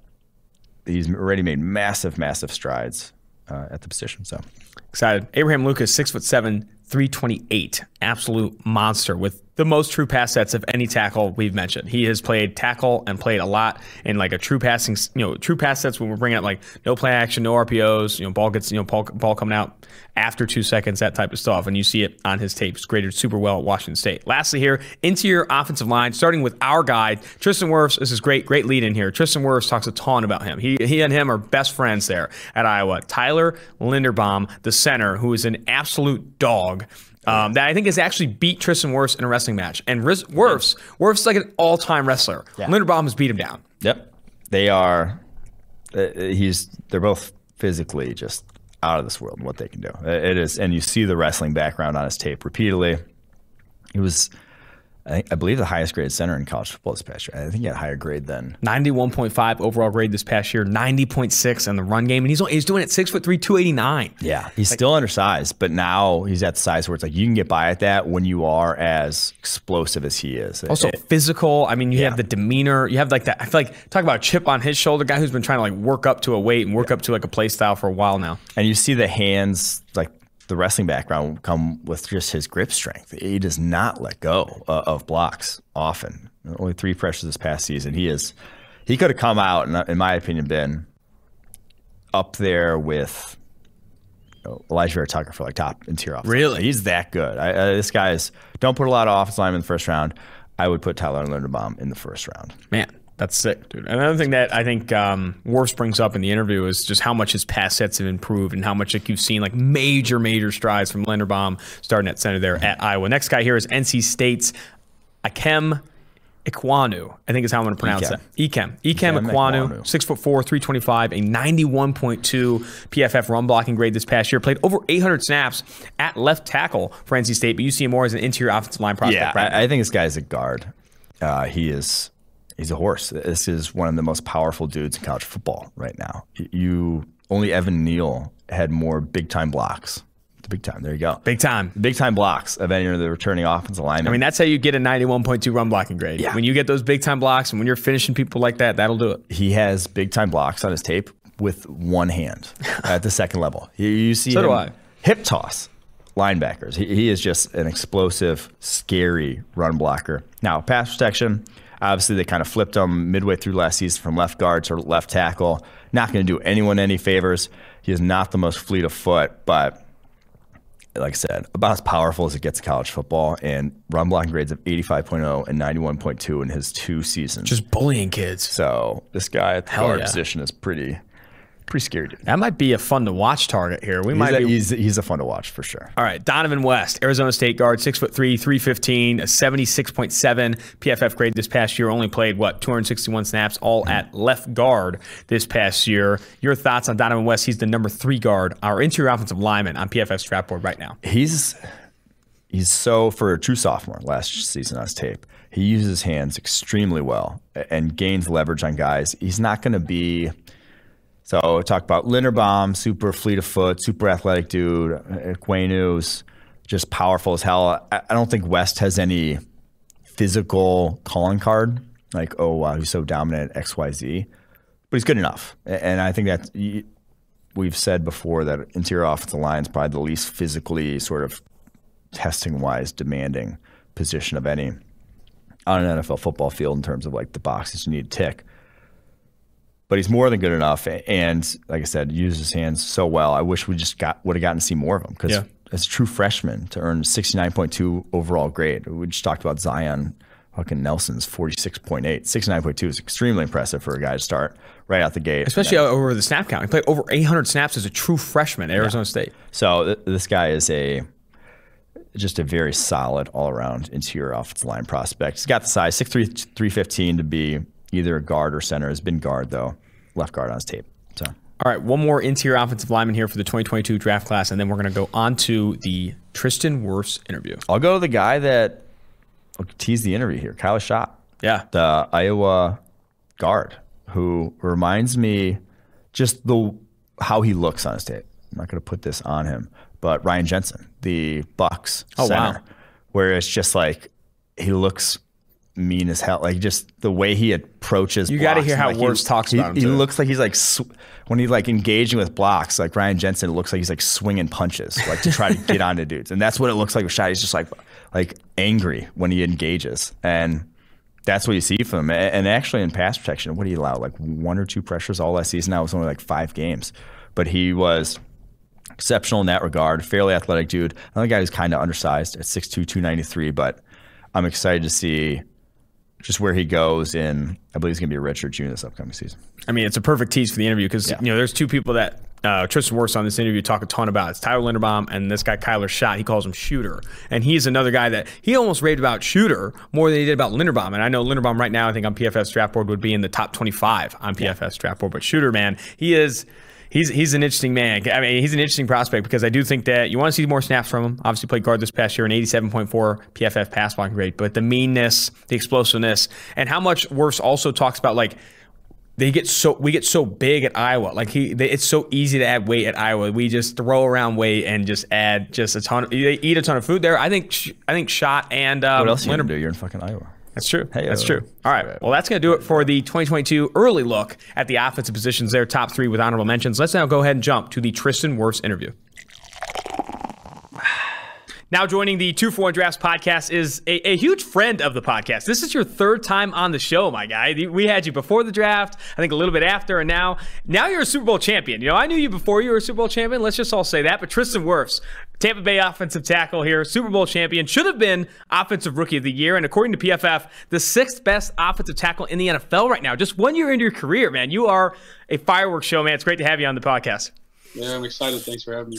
he's already made massive, massive strides at the position. So excited. Abraham Lucas, 6'7", 328, absolute monster with the most true pass sets of any tackle we've mentioned. He has played tackle and played a lot in like a true passing, true pass sets when we're bringing up like no play action, no RPOs, ball gets, ball coming out after 2 seconds, that type of stuff. And you see it on his tape. It's graded super well at Washington State. Lastly here, interior offensive line, starting with our guy, Tristan Wirfs. This is great lead in here. Tristan Wirfs talks a ton about him. He and him are best friends there at Iowa. Tyler Linderbaum, the center, who is an absolute dog. that I think has actually beat Tristan Wirfs in a wrestling match. And Wirfs is like an all-time wrestler. Yeah. Linderbaum has beat him down. Yep. They are. They're both physically just out of this world what they can do. It is, and you see the wrestling background on his tape repeatedly. He was, I believe, the highest graded center in college football this past year. I think he had a higher grade than 91.5 overall grade this past year, 90.6 in the run game, and he's doing it 6'3", 289. Yeah, he's still undersized, but now he's at the size where it's like you can get by at that when you are as explosive as he is. Also physical. I mean, you have the demeanor. You have like that. I feel like talk about a chip on his shoulder, guy who's been trying to like work up to a weight and work up to like a play style for a while now. And you see the hands like. The wrestling background come with just his grip strength. He does not let go of blocks often. Only 3 pressures this past season. He could have come out and, in my opinion, been up there with Elijah Vera Tucker for like top interior offensive. Really? He's that good. This guy's don't put a lot of offensive linemen in the first round. I would put Tyler Linderbaum in the first round. Man. That's sick, dude. Another thing that I think Wirfs brings up in the interview is just how much his pass sets have improved and how much like you've seen like major strides from Linderbaum starting at center there at Iowa. Next guy here is NC State's Ikem Ekwonu, I think is how I'm going to pronounce that. Ikem Ekwonu, 6'4", 325, a 91.2 PFF run blocking grade this past year. Played over 800 snaps at left tackle for NC State, but you see him more as an interior offensive line prospect. Yeah, right I think this guy's a guard. He's a horse. This is one of the most powerful dudes in college football right now. Only Evan Neal had more big-time blocks. Big time. There you go. Big time blocks of any of the returning offensive linemen. I mean, that's how you get a 91.2 run blocking grade. Yeah. When you get those big-time blocks and when you're finishing people like that, that'll do it. He has big-time blocks on his tape with one hand at the second level. You see so do I. Hip toss linebackers. He is just an explosive, scary run blocker. Now, pass protection. Obviously, they kind of flipped him midway through last season from left guard to left tackle. Not going to do anyone any favors. He is not the most fleet of foot, but like I said, about as powerful as it gets in college football. And run blocking grades of 85.0 and 91.2 in his 2 seasons. Just bullying kids. So this guy at the guard position is pretty scary, dude. That might be a fun to watch target here. He's a fun to watch for sure. All right, Donovan West, Arizona State guard, 6'3", 315, a 76.7 PFF grade this past year. Only played 261 snaps, all at left guard this past year. Your thoughts on Donovan West? He's the number 3 guard, our interior offensive lineman on PFF's draft board right now. He's so for a true sophomore last season on his tape. He uses his hands extremely well and gains leverage on guys. He's not going to be. So talk about Linderbaum, super fleet of foot, super athletic dude. Ekwenu's just powerful as hell. I don't think West has any physical calling card, like, oh, wow, he's so dominant at XYZ. But he's good enough. And I think that we've said before that interior offensive line is probably the least physically sort of testing-wise demanding position of any on an NFL football field in terms of like the boxes you need to tick. But he's more than good enough, and like I said, uses his hands so well. I wish we just would have gotten to see more of him because as a true freshman to earn 69.2 overall grade. We just talked about Zion fucking Nelson's 46.8. 69.2 is extremely impressive for a guy to start right out the gate. Especially over the snap count. He played over 800 snaps as a true freshman at Arizona State. So this guy is just a very solid all-around interior offensive line prospect. He's got the size, 6'3", 315 to be either a guard or center. Has been guard, though. Left guard on his tape. So, all right, one more interior offensive lineman here for the 2022 draft class, and then we're going to go on to the Tristan Wirfs interview. I'll go to the guy that teased the interview here, Kyle Schott. Yeah. The Iowa guard, who reminds me just how he looks on his tape. I'm not going to put this on him, but Ryan Jensen, the Bucks center, wow. Where it's just like he looks mean as hell. Like just the way he approaches you got to hear how Wirfs talks about him. He looks like he's like when he's like engaging with blocks, like Ryan Jensen, it looks like he's like swinging punches like to try to get onto dudes. And that's what it looks like with Schott. He's just like angry when he engages. And that's what you see from him. And actually in pass protection, what did he allow? Like 1 or 2 pressures all last season. Now it was only like 5 games. But he was exceptional in that regard. Fairly athletic dude. Another guy who's kind of undersized at 6'2", 293. But I'm excited to see just where he goes in. I believe he's going to be a redshirt junior this upcoming season. I mean, it's a perfect tease for the interview because you know there's 2 people that Tristan Wirfs on this interview talk a ton about. It's Tyler Linderbaum and this guy Kyler Schott. He calls him Shooter. And he's another guy that he almost raved about Shooter more than he did about Linderbaum. And I know Linderbaum right now, I think on PFF's draft board would be in the top 25 on PFF's draft board. But Shooter, man, he's an interesting man. I mean, he's an interesting prospect because I do think that you want to see more snaps from him. Obviously played guard this past year, an 87.4 PFF pass blocking grade. But the meanness, the explosiveness, and how much Wirfs also talks about, like, we get so big at Iowa. Like it's so easy to add weight at Iowa. We just throw around weight and just add just a ton. They eat a ton of food there. I think Schott and what else are you gonna do? You're in fucking Iowa. That's true. Hey, that's true. All right. Well, that's going to do it for the 2022 early look at the offensive positions there, top 3 with honorable mentions. Let's now go ahead and jump to the Tristan Wirfs interview. Now joining the 2-for-1 Drafts podcast is a huge friend of the podcast. This is your 3rd time on the show, my guy. We had you before the draft, I think a little bit after, and now you're a Super Bowl champion. You know, I knew you before you were a Super Bowl champion. Let's just all say that. But Tristan Wirfs, Tampa Bay offensive tackle here, Super Bowl champion, should have been Offensive Rookie of the Year, and according to PFF, the 6th best offensive tackle in the NFL right now. Just 1 year into your career, man. You are a fireworks show, man. It's great to have you on the podcast. Yeah, I'm excited. Thanks for having me.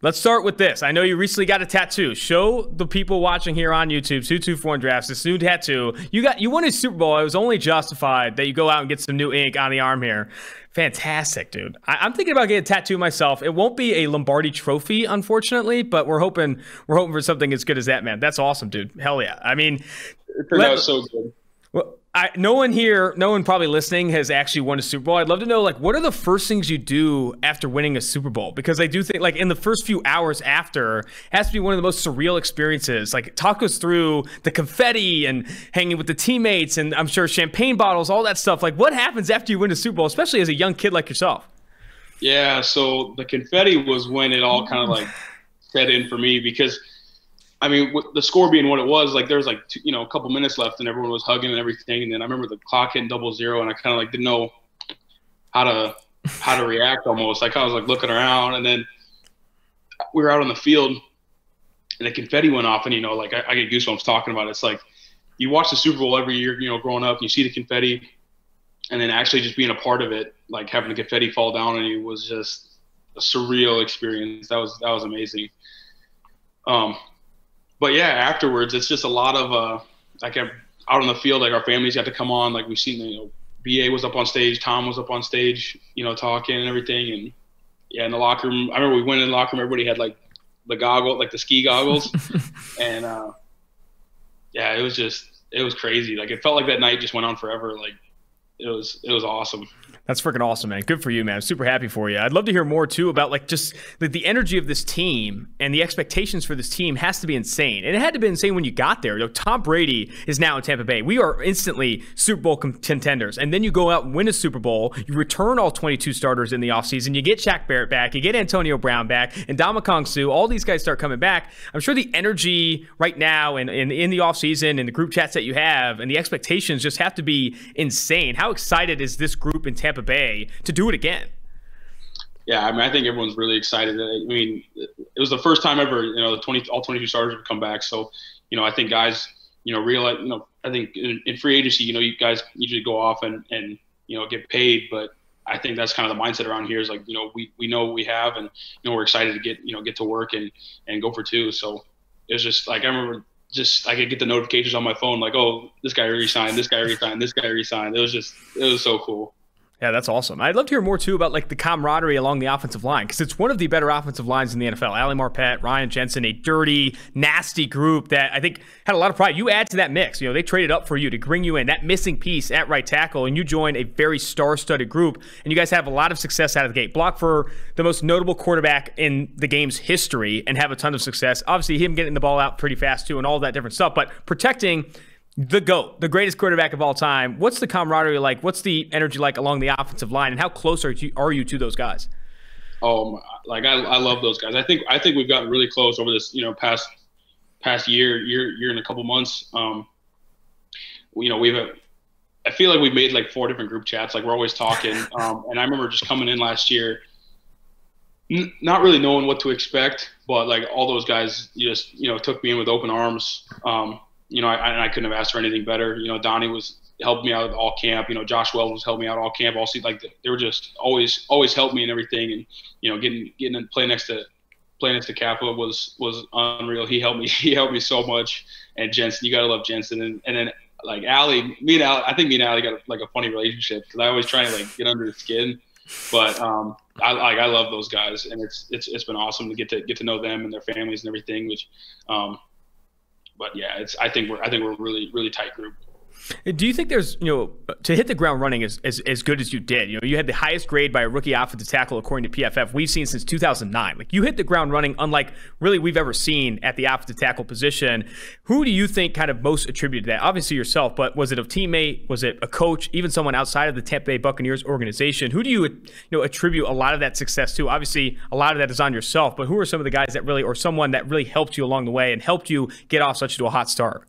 Let's start with this. I know you recently got a tattoo. Show the people watching here on YouTube, 2-2-4-1 Drafts, this new tattoo. You won a Super Bowl. It was only justified that you go out and get some new ink on the arm here. Fantastic, dude. I'm thinking about getting a tattoo myself. It won't be a Lombardi trophy, unfortunately, but we're hoping for something as good as that, man. That's awesome, dude. Hell yeah. I mean, it turned out so good. Well, no one probably listening has actually won a Super Bowl. I'd love to know, like, what are the first things you do after winning a Super Bowl? Because I do think, like, in the first few hours after, it has to be one of the most surreal experiences. Like, talk us through the confetti and hanging with the teammates and I'm sure champagne bottles, all that stuff. Like, what happens after you win a Super Bowl, especially as a young kid like yourself? Yeah, so the confetti was when it all kind of, like, set in for me because – I mean, with the score being what it was, like there was like a couple minutes left, and everyone was hugging and everything. And then I remember the clock hitting 00, and I kind of like didn't know how to react. Almost, I kind of was like looking around, and then we were out on the field, and the confetti went off, and like I get goosebumps talking about it. It's like you watch the Super Bowl every year, growing up, and you see the confetti, and then actually just being a part of it, like having the confetti fall down on you was just a surreal experience. That was amazing. But yeah, afterwards, it's just a lot of like out on the field, like our families got to come on. Like we've seen, BA was up on stage, Tom was up on stage, talking and everything. And yeah, in the locker room, I remember we went in the locker room, everybody had like the goggles, like the ski goggles. And yeah, it was crazy. Like it felt like that night just went on forever. Like it was awesome. That's freaking awesome, man. Good for you, man. I'm super happy for you. I'd love to hear more, too, about like just the energy of this team and the expectations for this team has to be insane. And it had to be insane when you got there. Tom Brady is now in Tampa Bay. We are instantly Super Bowl contenders. And then you go out and win a Super Bowl. You return all 22 starters in the offseason. You get Shaq Barrett back. You get Antonio Brown back. And Ndamukong Suh. All these guys start coming back. I'm sure the energy right now and in the offseason and the group chats that you have and the expectations just have to be insane. How excited is this group in Tampa Bay to do it again? Yeah, I mean, I think everyone's really excited. I mean, it was the first time ever, all 22 starters would come back. So, I think guys, realize, I think in free agency, you guys usually go off and get paid. But I think that's kind of the mindset around here is like, we know what we have and, we're excited to get to work and go for 2. So it's just like, I remember I could get the notifications on my phone like, oh, this guy re-signed, this guy re-signed, this guy re-signed. It was so cool. Yeah, that's awesome. I'd love to hear more, too, about like the camaraderie along the offensive line because it's one of the better offensive lines in the NFL. Ali Marpet, Ryan Jensen, a dirty, nasty group that I think had a lot of pride. You add to that mix. They traded up for you to bring you in, that missing piece at right tackle, and you join a very star-studded group, and you guys have a lot of success out of the gate. Block for the most notable quarterback in the game's history and have a ton of success. Obviously, him getting the ball out pretty fast, too, and all that different stuff, but protecting the GOAT, the greatest quarterback of all time. What's the camaraderie like? What's the energy like along the offensive line, and how close are you to those guys? Oh, like I love those guys. I think we've gotten really close over this, past year and a couple months. I feel like we've made like 4 different group chats. Like we're always talking. And I remember just coming in last year, not really knowing what to expect, but like all those guys just, took me in with open arms. I couldn't have asked for anything better. Donnie was helped me out all camp. Josh Wells was helping me out all camp. All like they were just always helped me and everything. And getting in play next to Kappa was unreal. He helped me so much. And Jensen, you gotta love Jensen. And then like Allie, I think me and Allie got like a funny relationship because I always try to like get under the skin. But I love those guys, and it's been awesome to get to know them and their families and everything. Which, but yeah, I think we're a really tight group. Do you think there's, to hit the ground running as good as you did, you had the highest grade by a rookie offensive tackle according to PFF we've seen since 2009. Like you hit the ground running unlike really we've ever seen at the offensive tackle position. Who do you think kind of most attributed that? Obviously yourself, but was it a teammate? Was it a coach? Even someone outside of the Tampa Bay Buccaneers organization? Who do you attribute a lot of that success to? Obviously a lot of that is on yourself, but who are some of the guys that really, or someone that really helped you along the way and helped you get off such a hot start?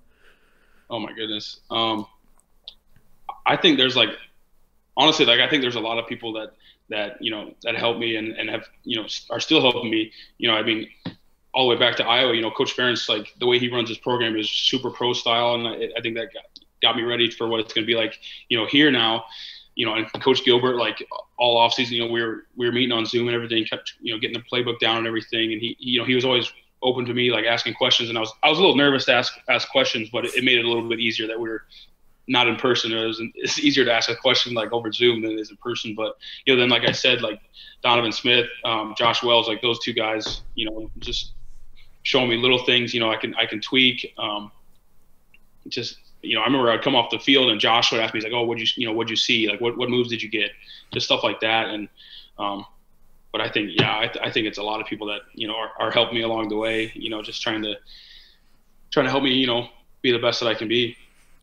Oh my goodness. I think there's honestly, I think there's a lot of people that help me and have, are still helping me. I mean, all the way back to Iowa, Coach Ferentz, like the way he runs his program is super pro style. And I think that got me ready for what it's going to be like, here now, and Coach Gilbert, like all off season, we were meeting on Zoom and everything, kept, getting the playbook down and everything. And he was always open to me, like asking questions. And I was a little nervous to ask questions, but it made it a little bit easier that we were not in person. It's easier to ask a question like over Zoom than it is in person. But, then like I said, like Donovan Smith, Josh Wells, like those two guys, just showing me little things, I can tweak. I remember I'd come off the field and Josh would ask me, he's like, oh, what'd you see? Like what moves did you get? Just stuff like that. And, but I think, I think it's a lot of people that, are helping me along the way, just trying to help me, be the best that I can be.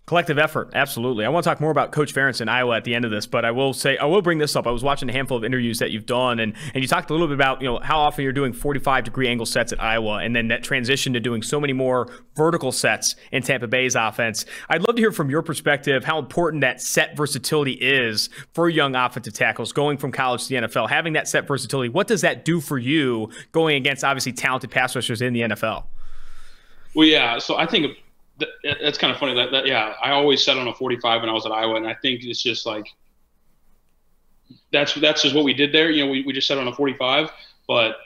Collective effort, absolutely. I want to talk more about Coach Ferentz in Iowa at the end of this, but I will bring this up. I was watching a handful of interviews that you've done, and you talked a little bit about how often you're doing 45-degree angle sets at Iowa, and then that transition to doing so many more vertical sets in Tampa Bay's offense. I'd love to hear from your perspective how important that set versatility is for young offensive tackles going from college to the NFL. Having that set versatility, what does that do for you going against obviously talented pass rushers in the NFL? Well, yeah. So I think that's kind of funny that I always set on a 45 when I was at Iowa, and I think it's just like that's just what we did there. We just set on a 45, but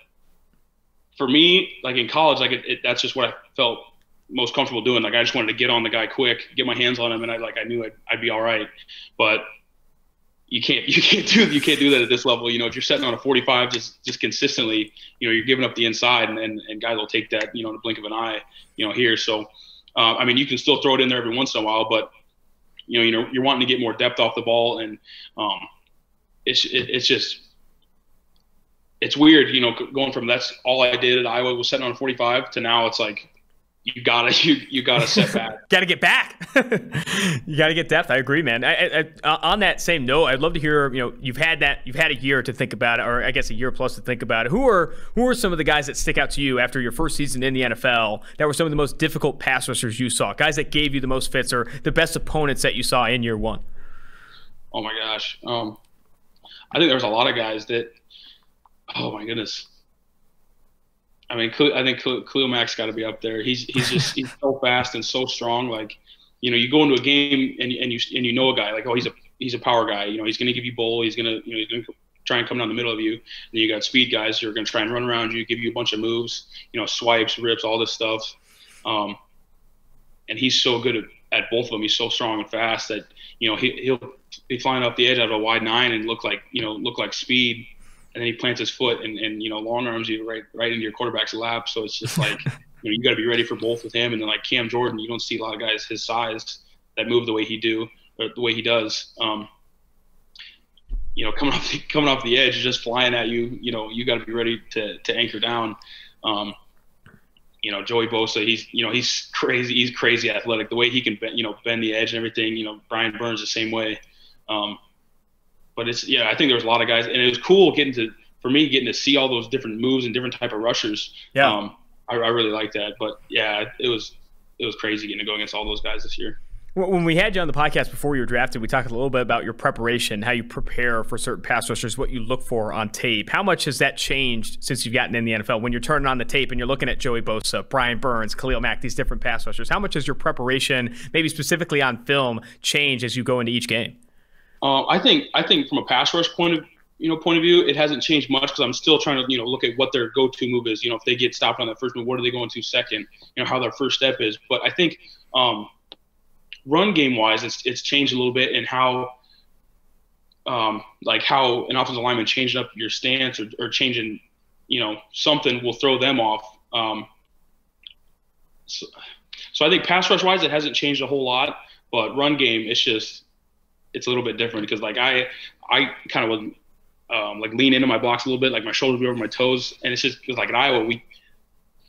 for me, like in college, like that's just what I felt most comfortable doing. Like I just wanted to get on the guy quick, get my hands on him, and I knew I'd be all right. But you can't do that at this level. If you're setting on a 45 just consistently, you're giving up the inside, and guys will take that, in the blink of an eye, here. So. I mean, you can still throw it in there every once in a while, but you're wanting to get more depth off the ball, and it's weird, going from that's all I did at Iowa was setting on a 45 to now it's like you gotta set back. Gotta get back. You gotta get depth. I agree, man. On that same note, I'd love to hear. You've had a year to think about it, or I guess a year plus to think about it. Who are some of the guys that stick out to you after your first season in the NFL that were some of the most difficult pass rushers you saw? Guys that gave you the most fits, or the best opponents that you saw in year one? Oh my gosh, I think there was a lot of guys that. Oh my goodness. I mean, I think Khalil Mack's got to be up there. He's so fast and so strong. Like, you go into a game and you know a guy like, oh, he's a power guy. He's going to give you bull. He's going to try and come down the middle of you. And you got speed guys who are going to try and run around you, give you a bunch of moves. Swipes, rips, all this stuff. And he's so good at both of them. He's so strong and fast that he'll be flying off the edge out of a wide 9 and look like speed. And then he plants his foot and long arms you right into your quarterback's lap. So it's just like, you got to be ready for both with him. And then like Cam Jordan, you don't see a lot of guys his size that move the way he does. Coming off the edge, just flying at you, you got to be ready to anchor down. Joey Bosa, he's crazy. He's crazy athletic. The way he can bend the edge and everything. Brian Burns the same way. But I think there was a lot of guys, and it was cool getting to see all those different moves and different type of rushers. Yeah. I really like that. But yeah, it was crazy getting to go against all those guys this year. When we had you on the podcast before you were drafted, we talked a little bit about your preparation, how you prepare for certain pass rushers, what you look for on tape. How much has that changed since you've gotten in the NFL? When you're turning on the tape and you're looking at Joey Bosa, Brian Burns, Khalil Mack, these different pass rushers, how much has your preparation, maybe specifically on film, changed as you go into each game? I think from a pass rush point of view, it hasn't changed much because I'm still trying to look at what their go-to move is. If they get stopped on that first move, what are they going to second? How their first step is. But I think run game wise, it's changed a little bit in how how an offensive lineman changing up your stance or changing something will throw them off. So I think pass rush wise, it hasn't changed a whole lot. But run game, it's a little bit different because I kind of was lean into my blocks a little bit, like my shoulders were over my toes, and it's just because like in Iowa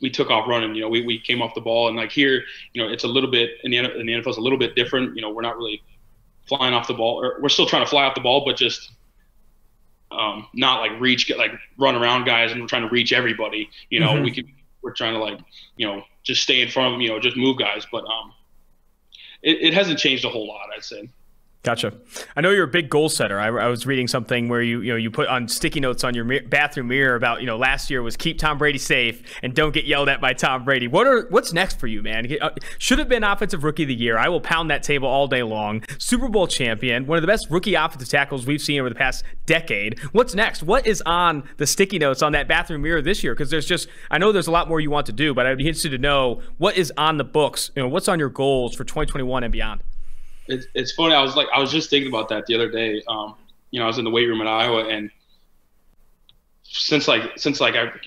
we took off running, we came off the ball, and like here, it's a little bit in the NFL it's a little bit different. We're not really flying off the ball, or we're still trying to fly off the ball, but just not run around guys and we're trying to reach everybody. We're trying to just stay in front of them, just move guys, but it hasn't changed a whole lot, I'd say. Gotcha. I know you're a big goal setter. I was reading something where you put on sticky notes on your bathroom mirror about last year was keep Tom Brady safe and don't get yelled at by Tom Brady. What's next for you, man? Should have been Offensive Rookie of the Year. I will pound that table all day long. Super Bowl champion, one of the best rookie offensive tackles we've seen over the past decade. What's next? What is on the sticky notes on that bathroom mirror this year? Because I know there's a lot more you want to do, but I'd be interested to know what is on the books. What's on your goals for 2021 and beyond. It's funny. I was just thinking about that the other day. I was in the weight room at Iowa, and since I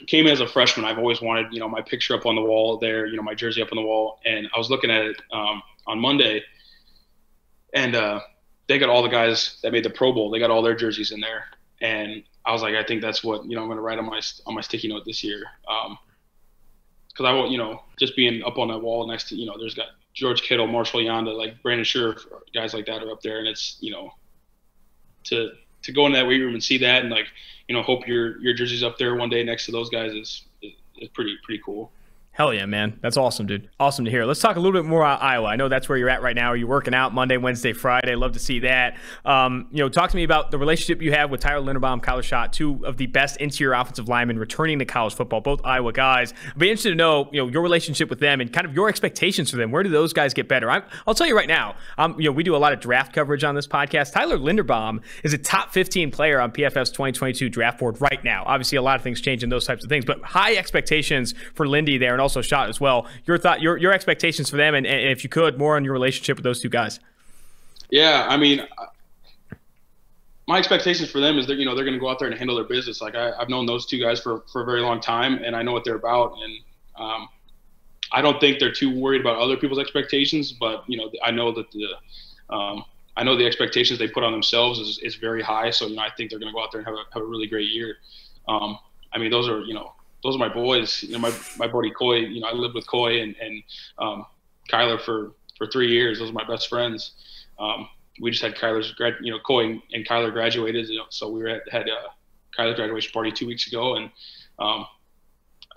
came in as a freshman, I've always wanted my picture up on the wall there, my jersey up on the wall. And I was looking at it on Monday, and they got all the guys that made the Pro Bowl. They got all their jerseys in there, and I was like, I think that's what I'm going to write on my sticky note this year, because I want just being up on that wall next to there's got George Kittle, Marshall Yanda, like Brandon Scherf, guys like that are up there, and it's to go in that weight room and see that, and hope your jersey's up there one day next to those guys is pretty cool. Hell yeah, man. That's awesome, dude. Awesome to hear. Let's talk a little bit more about Iowa. I know that's where you're at right now. Are you working out Monday, Wednesday, Friday? Love to see that. Talk to me about the relationship you have with Tyler Linderbaum, Kyler Schott, two of the best interior offensive linemen returning to college football, both Iowa guys. I'd be interested to know, your relationship with them and kind of your expectations for them. Where do those guys get better? I'll tell you right now, we do a lot of draft coverage on this podcast. Tyler Linderbaum is a top 15 player on PFF's 2022 draft board right now. Obviously, a lot of things change in those types of things, but high expectations for Lindy there, and also Schott as well. Your expectations for them, and if you could, more on your relationship with those two guys. Yeah, I mean, my expectations for them is that they're going to go out there and handle their business. Like I've known those two guys for a very long time, and I know what they're about. And I don't think they're too worried about other people's expectations, but I know that the expectations they put on themselves is very high. So I think they're going to go out there and have a really great year. I mean, those are my boys. My buddy Coy. I lived with Coy and Kyler for 3 years. Those are my best friends. We just had Kyler's Coy and Kyler graduated. So we had Kyler's graduation party 2 weeks ago, and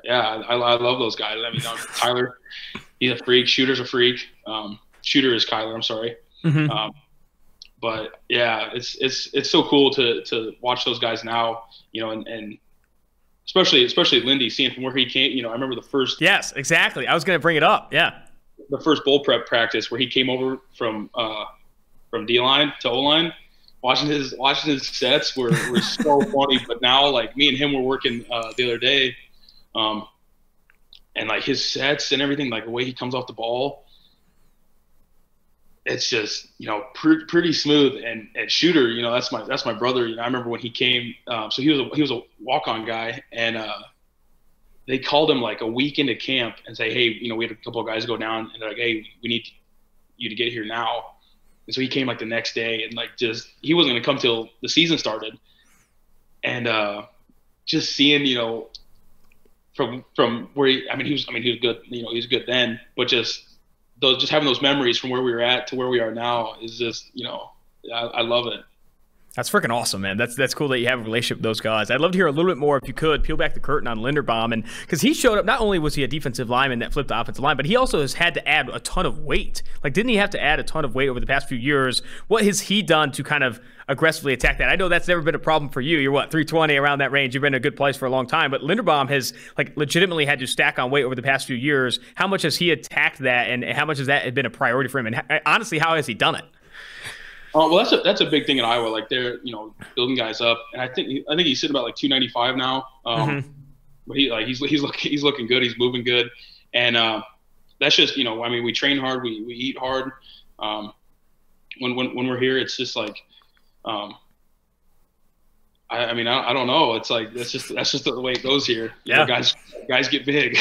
I love those guys. I mean, Tyler, he's a freak. Shooter's a freak. Shooter is Kyler. I'm sorry. Mm-hmm. But yeah, it's so cool to watch those guys now. And especially Lindy, seeing from where he came. I remember the first. Yes, exactly. I was going to bring it up. Yeah. The first bowl prep practice where he came over from D-line to O-line, watching his sets were so funny. But now, like, me and him were working the other day, and like his sets and everything, like the way he comes off the ball, it's just pretty smooth. And Shooter, that's my brother. I remember when he came, so he was a walk-on guy, and they called him like a week into camp and say, hey, we had a couple of guys go down, and they're like, hey, we need you to get here now. And so he came like the next day, and like he wasn't going to come till the season started. And just seeing, from where he was good, he was good then, but just having those memories from where we were at to where we are now is just, I love it. That's freaking awesome, man. That's cool that you have a relationship with those guys. I'd love to hear a little bit more, if you could, peel back the curtain on Linderbaum. And because he showed up, not only was he a defensive lineman that flipped the offensive line, but he also has had to add a ton of weight. Like, didn't he have to add a ton of weight over the past few years? What has he done to kind of aggressively attack that? I know that's never been a problem for you. You're 320 around that range. You've been in a good place for a long time. But Linderbaum has legitimately had to stack on weight over the past few years. How much has he attacked that, and how much has that been a priority for him? And honestly, how has he done it? Well, that's a big thing in Iowa. Like, they're building guys up, and I think he's sitting about 295 now. But he's looking good. He's moving good, and that's just we train hard, we eat hard. When we're here, it's just like I don't know. It's like that's just the way it goes here. Guys get big.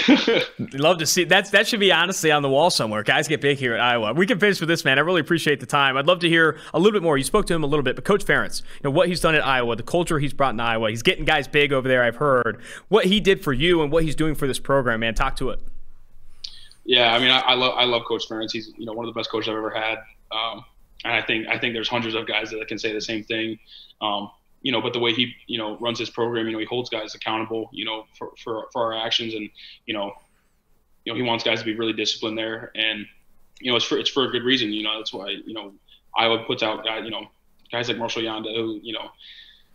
Love to see that should be honestly on the wall somewhere. Guys get big here at Iowa. We can finish with this, man. I really appreciate the time. I'd love to hear a little bit more. You spoke to him a little bit, but Coach Ferentz, what he's done at Iowa, the culture he's brought in Iowa. He's getting guys big over there, I've heard. What he did for you and what he's doing for this program, man. Talk to it. Yeah, I love Coach Ferentz. He's one of the best coaches I've ever had. And I think there's hundreds of guys that can say the same thing. But the way he, runs his program, he holds guys accountable, for our actions, and, he wants guys to be really disciplined there, and, it's for a good reason. That's why, Iowa puts out guys like Marshall Yanda, who,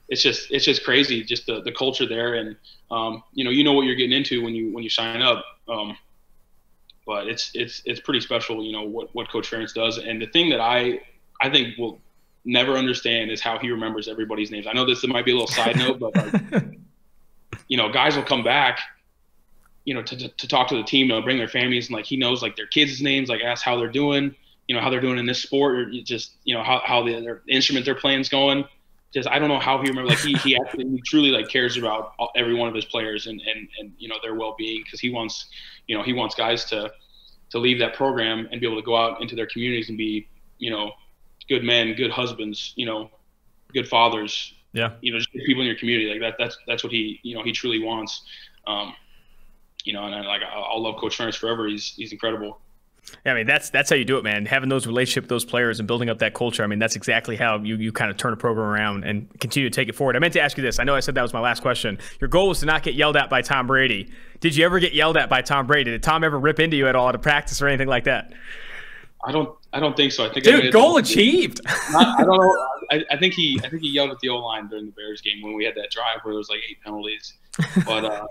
it's just crazy, just the culture there, and you know what you're getting into when you sign up. But it's pretty special, what Coach Ferentz does, and the thing that I think will never understand is how he remembers everybody's names. I know this might be a little side note, but guys will come back, to talk to the team, bring their families, and he knows their kids' names, ask how they're doing, how they're doing in this sport, or just how their instrument they're playing is going. Just I don't know how he remembers. He actually truly cares about every one of his players and their well-being, because he wants guys to leave that program and be able to go out into their communities and be good men, good husbands, good fathers. Yeah. Just good people in your community. That's what he truly wants. And I'll love Coach Ferentz forever. He's incredible. Yeah, that's how you do it, man. Having those relationships with those players and building up that culture. That's exactly how you kind of turn a program around and continue to take it forward. I meant to ask you this. I know I said that was my last question. Your goal was to not get yelled at by Tom Brady. Did you ever get yelled at by Tom Brady? Did Tom ever rip into you at all at a practice or anything like that? I don't think so. I think dude, goal achieved. I don't know. I think he yelled at the O-line during the Bears game when we had that drive where there was 8 penalties, but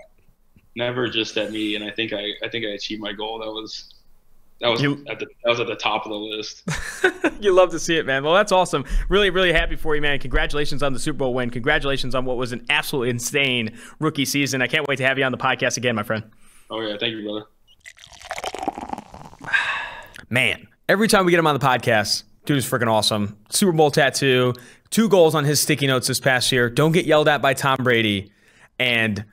never just at me. And I think I achieved my goal. That was at the top of the list. You love to see it, man. Well, that's awesome. Really, really happy for you, man. Congratulations on the Super Bowl win. Congratulations on what was an absolutely insane rookie season. I can't wait to have you on the podcast again, my friend. Oh yeah, thank you, brother. Man, every time we get him on the podcast, dude is freaking awesome. Super Bowl tattoo, 2 goals on his sticky notes this past year. Don't get yelled at by Tom Brady, and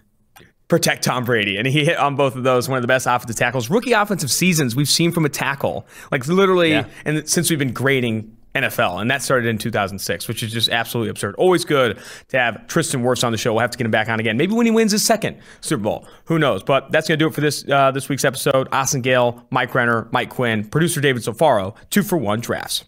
protect Tom Brady. And he hit on both of those. One of the best offensive tackles. Rookie offensive seasons we've seen from a tackle. Literally, and since we've been grading NFL, and that started in 2006, which is just absolutely absurd. Always good to have Tristan Wirfs on the show. We'll have to get him back on again. Maybe when he wins his 2nd Super Bowl. Who knows? But that's going to do it for this week's episode. Austin Gayle, Mike Renner, Mike Quinn, producer David Sofaro, 2 for 1 drafts.